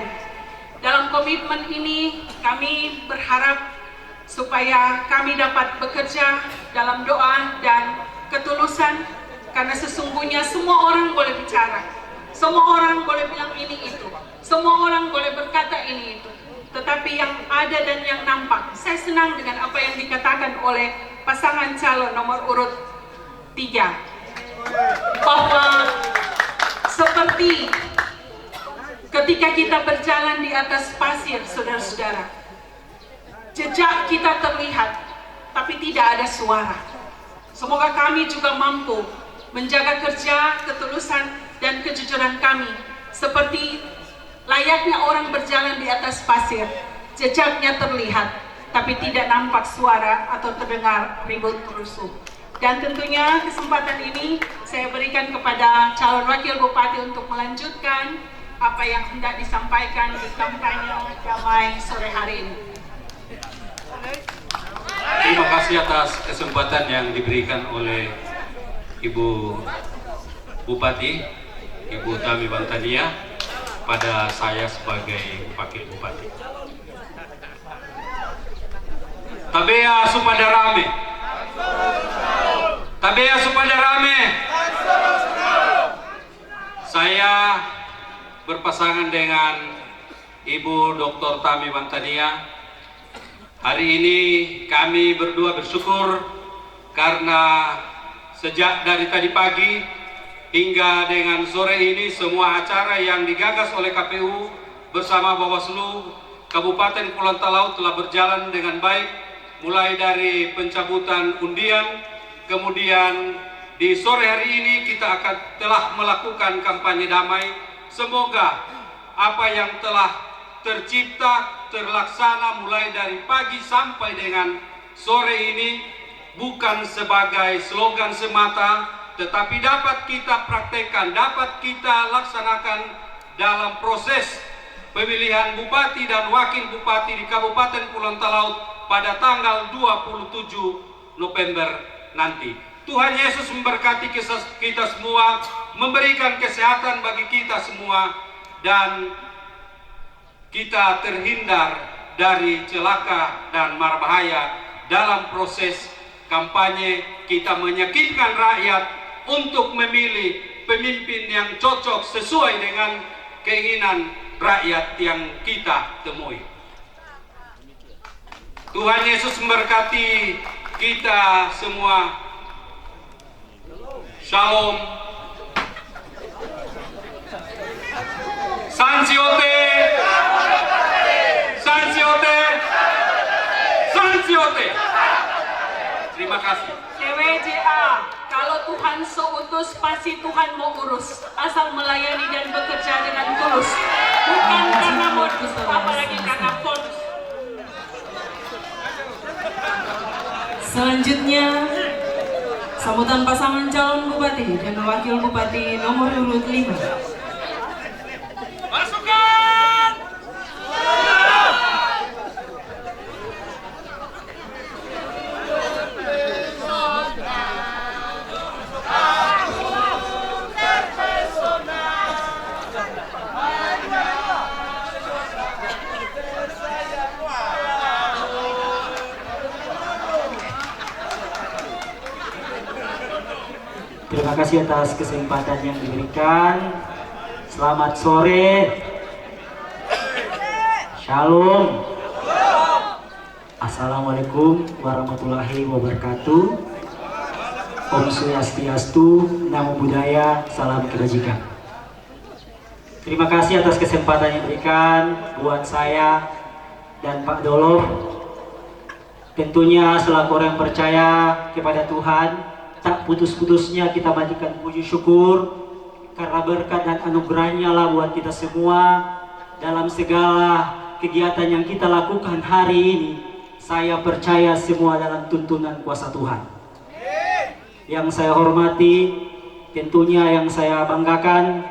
Dalam komitmen ini kami berharap supaya kami dapat bekerja dalam doa dan ketulusan, karena sesungguhnya semua orang boleh bicara, semua orang boleh bilang ini itu, semua orang boleh berkata ini itu, tetapi yang ada dan yang nampak, saya senang dengan apa yang dikatakan oleh pasangan calon nomor urut 3, bahwa seperti ketika kita berjalan di atas pasir, saudara-saudara, jejak kita terlihat, tapi tidak ada suara. Semoga kami juga mampu menjaga kerja, ketulusan, dan kejujuran kami seperti layaknya orang berjalan di atas pasir. Jejaknya terlihat, tapi tidak nampak suara atau terdengar ribut rusuh. Dan tentunya kesempatan ini saya berikan kepada calon wakil bupati untuk melanjutkan apa yang hendak disampaikan di kampanye damai sore hari ini. Terima kasih atas kesempatan yang diberikan oleh Ibu Bupati, Ibu Tami Bantania, pada saya sebagai Wakil Bupati. Tabea supada rame. Tabea supada rame. Saya berpasangan dengan Ibu Dr. Tami Bantania. Hari ini kami berdua bersyukur karena sejak dari tadi pagi hingga dengan sore ini semua acara yang digagas oleh KPU bersama Bawaslu Kabupaten Kepulauan Talaut telah berjalan dengan baik, mulai dari pencabutan undian, kemudian di sore hari ini kita telah melakukan kampanye damai. Semoga apa yang telah tercipta, terlaksana mulai dari pagi sampai dengan sore ini bukan sebagai slogan semata, tetapi dapat kita praktekkan, dapat kita laksanakan dalam proses pemilihan bupati dan wakil bupati di Kabupaten Kepulauan Talaut pada tanggal 27 November nanti. Tuhan Yesus memberkati kita semua, memberikan kesehatan bagi kita semua, dan kita terhindar dari celaka dan mara bahaya dalam proses kampanye. Kita meyakinkan rakyat untuk memilih pemimpin yang cocok sesuai dengan keinginan rakyat yang kita temui. Tuhan Yesus memberkati kita semua. Shalom. Sansiote. Sansiote. Sansiote. Terima kasih. CWJA, kalau Tuhan seutus pasti Tuhan mau urus, asal melayani dan bekerja dengan tulus, bukan karena modus, apalagi karena bonus. Selanjutnya, sambutan pasangan calon bupati dan wakil bupati nomor urut 5. Terima kasih atas kesempatan yang diberikan. Selamat sore. Shalom. Assalamualaikum warahmatullahi wabarakatuh. Om Swastiastu, Namo Buddhaya, salam kebajikan. Terima kasih atas kesempatan yang diberikan buat saya dan Pak Dolo. Tentunya selaku orang yang percaya kepada Tuhan, tak putus-putusnya kita panjatkan puji syukur karena berkat dan anugerahnya lah buat kita semua dalam segala kegiatan yang kita lakukan hari ini. Saya percaya semua dalam tuntunan kuasa Tuhan. Yang saya hormati, tentunya yang saya banggakan,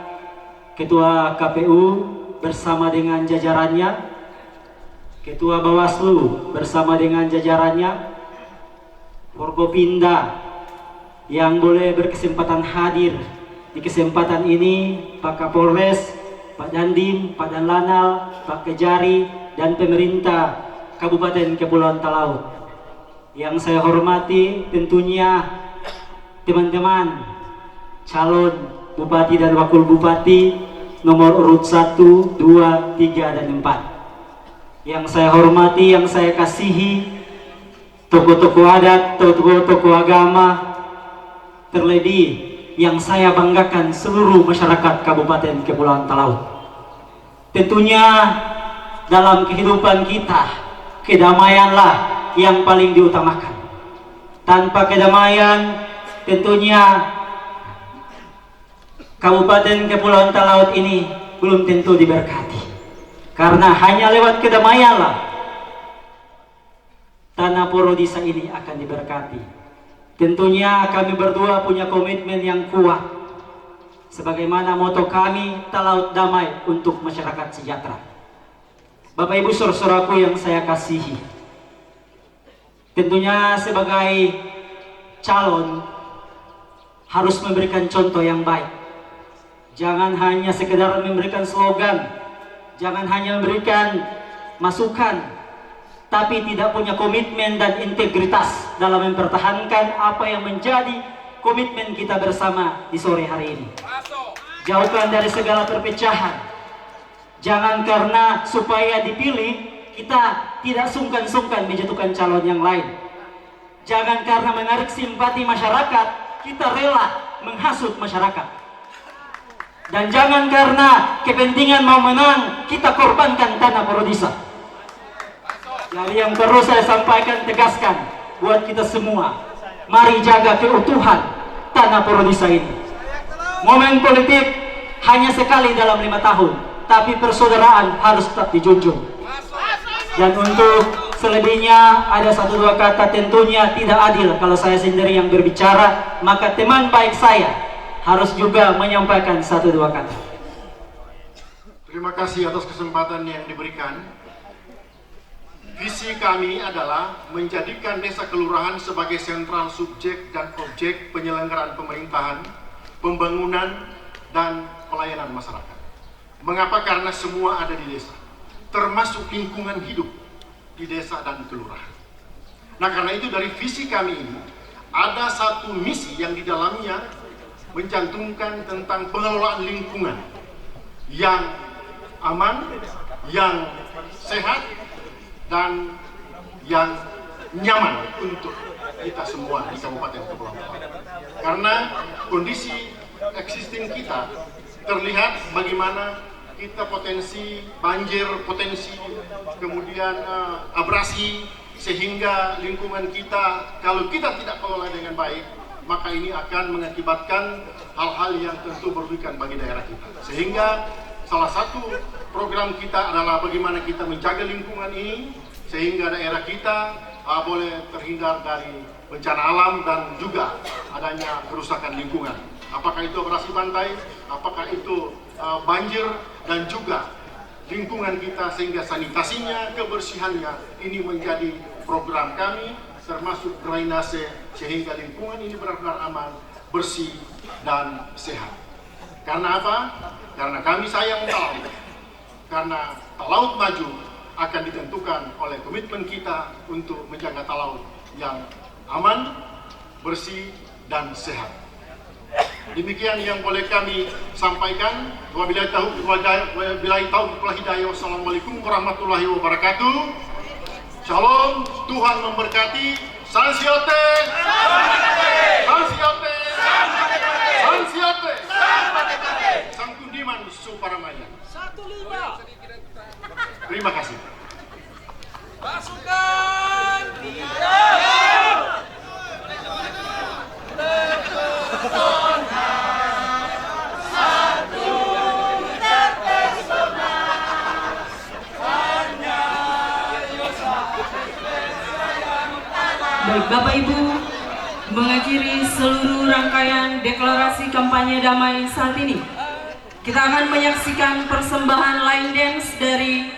Ketua KPU bersama dengan jajarannya, Ketua Bawaslu bersama dengan jajarannya, Forkopimda yang boleh berkesempatan hadir di kesempatan ini, Pak Kapolres, Pak Dandim, Pak Danlanal, Pak Kejari, dan pemerintah Kabupaten Kepulauan Talaut. Yang saya hormati tentunya teman-teman calon Bupati dan Wakil Bupati nomor urut 1, 2, 3, dan 4. Yang saya hormati, yang saya kasihi, tokoh-tokoh adat, tokoh-tokoh agama, terlebih yang saya banggakan seluruh masyarakat Kabupaten Kepulauan Talaut. Tentunya dalam kehidupan kita, kedamaianlah yang paling diutamakan. Tanpa kedamaian, tentunya Kabupaten Kepulauan Talaut ini belum tentu diberkati. Karena hanya lewat kedamaianlah tanah Porodisa ini akan diberkati. Tentunya kami berdua punya komitmen yang kuat. Sebagaimana moto kami, Talaut Damai untuk Masyarakat Sejahtera. Bapak Ibu saudaraku yang saya kasihi, tentunya sebagai calon harus memberikan contoh yang baik. Jangan hanya sekedar memberikan slogan, jangan hanya memberikan masukan, tapi tidak punya komitmen dan integritas dalam mempertahankan apa yang menjadi komitmen kita bersama di sore hari ini. Jauhkan dari segala perpecahan. Jangan karena supaya dipilih, kita tidak sungkan-sungkan menjatuhkan calon yang lain. Jangan karena menarik simpati masyarakat, kita rela menghasut masyarakat. Dan jangan karena kepentingan mau menang, kita korbankan tanah Porodisa. Jadi yang perlu saya sampaikan, tegaskan buat kita semua, mari jaga keutuhan tanah Porodisa ini. Momen politik hanya sekali dalam 5 tahun, tapi persaudaraan harus tetap dijunjung. Dan untuk selebihnya ada 1-2 kata, tentunya tidak adil kalau saya sendiri yang berbicara, maka teman baik saya harus juga menyampaikan 1-2 kata. Terima kasih atas kesempatan yang diberikan. Visi kami adalah menjadikan desa kelurahan sebagai sentral subjek dan objek penyelenggaraan pemerintahan, pembangunan, dan pelayanan masyarakat. Mengapa? Karena semua ada di desa, termasuk lingkungan hidup di desa dan kelurahan. Nah, karena itu dari visi kami ini ada satu misi yang di dalamnya mencantumkan tentang pengelolaan lingkungan yang aman, yang sehat, dan yang nyaman untuk kita semua di Kabupaten Kepulauan Talaut. Karena kondisi existing kita terlihat bagaimana kita potensi banjir, potensi kemudian abrasi, sehingga lingkungan kita kalau kita tidak kelola dengan baik, maka ini akan mengakibatkan hal-hal yang tentu merugikan bagi daerah kita. Sehingga salah satu program kita adalah bagaimana kita menjaga lingkungan ini sehingga daerah kita boleh terhindar dari bencana alam dan juga adanya kerusakan lingkungan. Apakah itu abrasi pantai, apakah itu banjir, dan juga lingkungan kita sehingga sanitasinya, kebersihannya ini menjadi program kami, termasuk drainase, sehingga lingkungan ini benar-benar aman, bersih, dan sehat. Karena apa? Karena kami sayang Talaut. Karena Talaut maju akan ditentukan oleh komitmen kita untuk menjaga Talaut yang aman, bersih, dan sehat. Demikian yang boleh kami sampaikan. Wabillahi taufiq wal hidayah. Wassalamualaikum warahmatullahi wabarakatuh. Shalom, Tuhan memberkati. Sansiote, Sansiote, Sansiote, Sangkundiman Suparamaya. 15. Terima kasih. Pasukan Baik Bapak Ibu, mengakhiri seluruh rangkaian deklarasi kampanye damai saat ini, kita akan menyaksikan persembahan line dance dari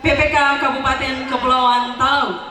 PPK Kabupaten Kepulauan Talaut.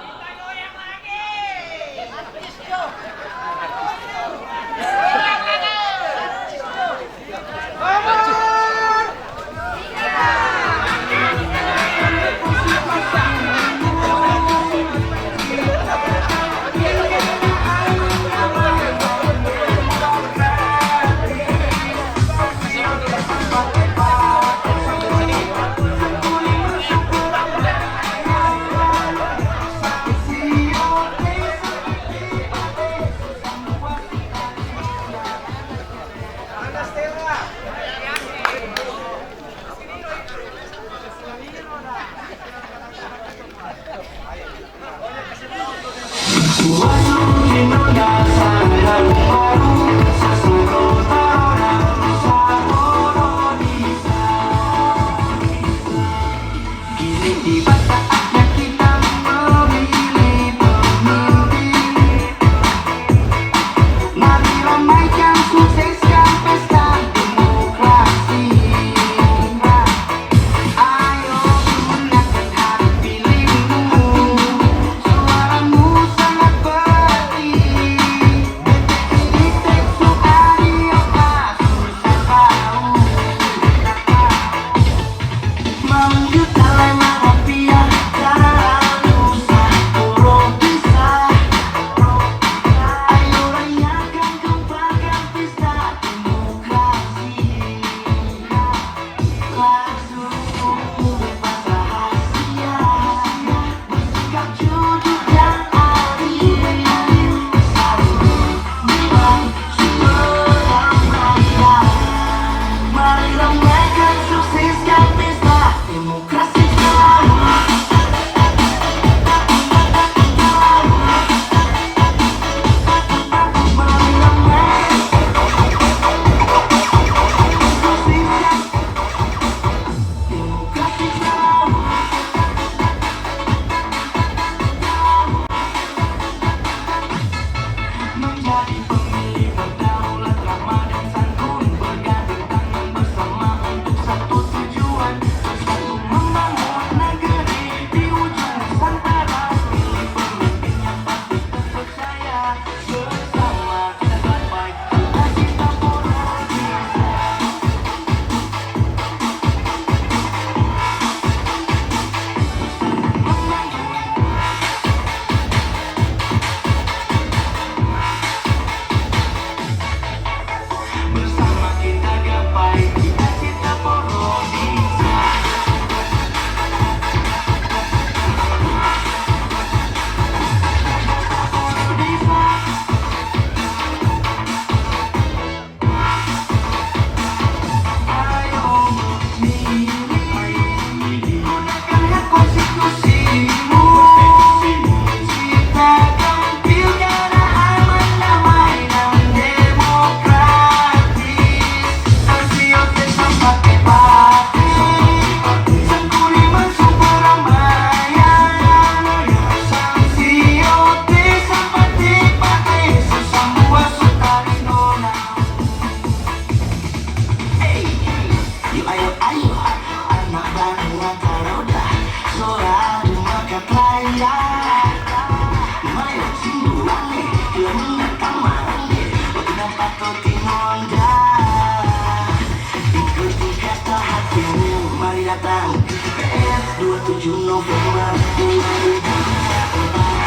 Mari datang PS 27 November 2024.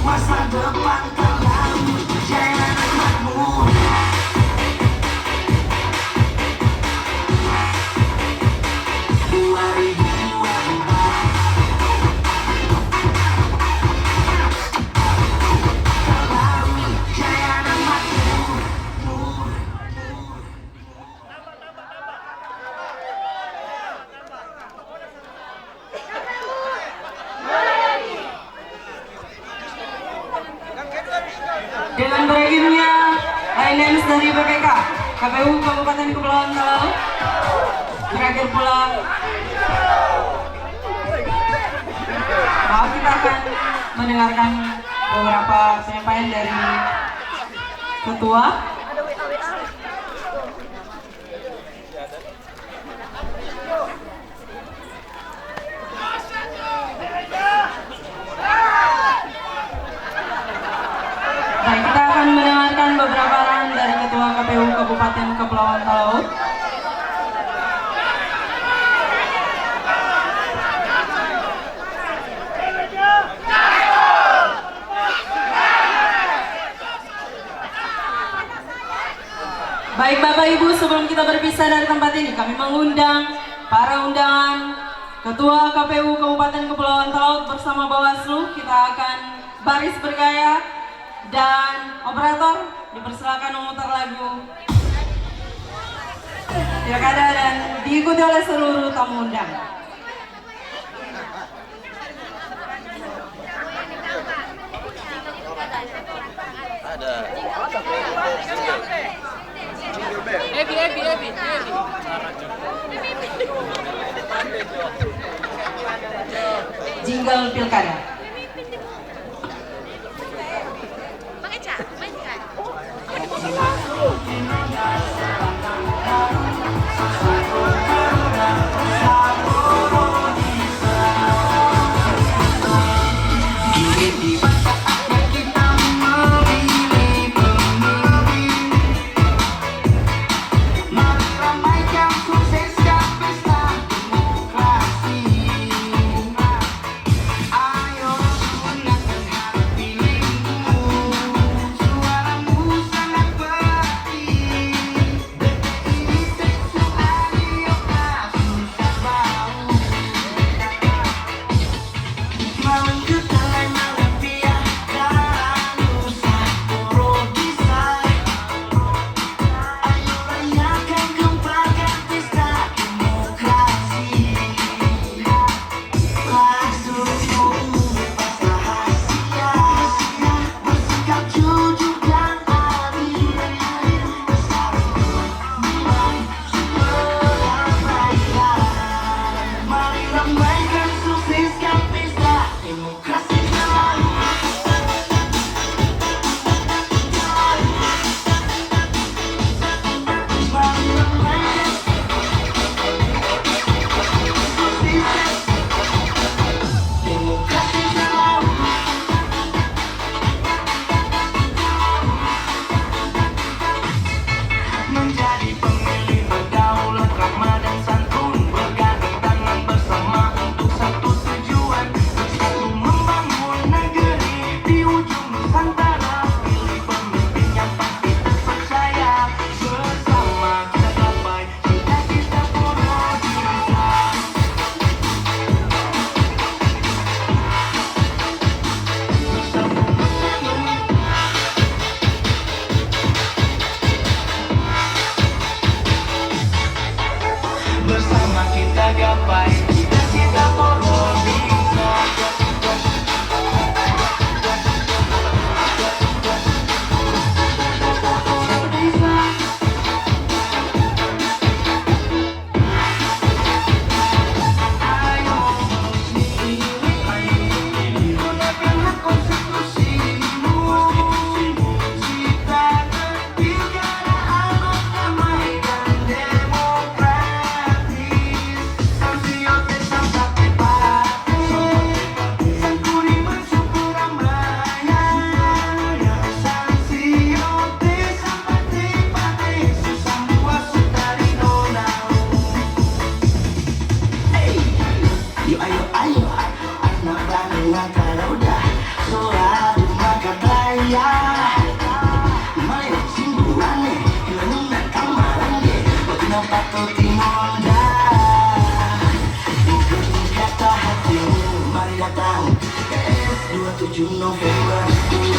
Masa depan terlalu jaya dan makmur. Dengan berakhirnya line dance dari PPK KPU Kabupaten Kepulauan Talaut, berakhir pula mendengarkan beberapa penyampaian dari ketua. Baik, kita akan mendengarkan beberapa arahan dari Ketua KPU Kabupaten Kepulauan Talaut. Baik Bapak Ibu, sebelum kita berpisah dari tempat ini, kami mengundang para undangan Ketua KPU Kabupaten Kepulauan Talaut bersama Bawaslu. Kita akan baris bergaya dan operator dipersilakan memutar lagu Pilkada dan diikuti oleh seluruh tamu undangan. Ebi. Jingle Pilkada. November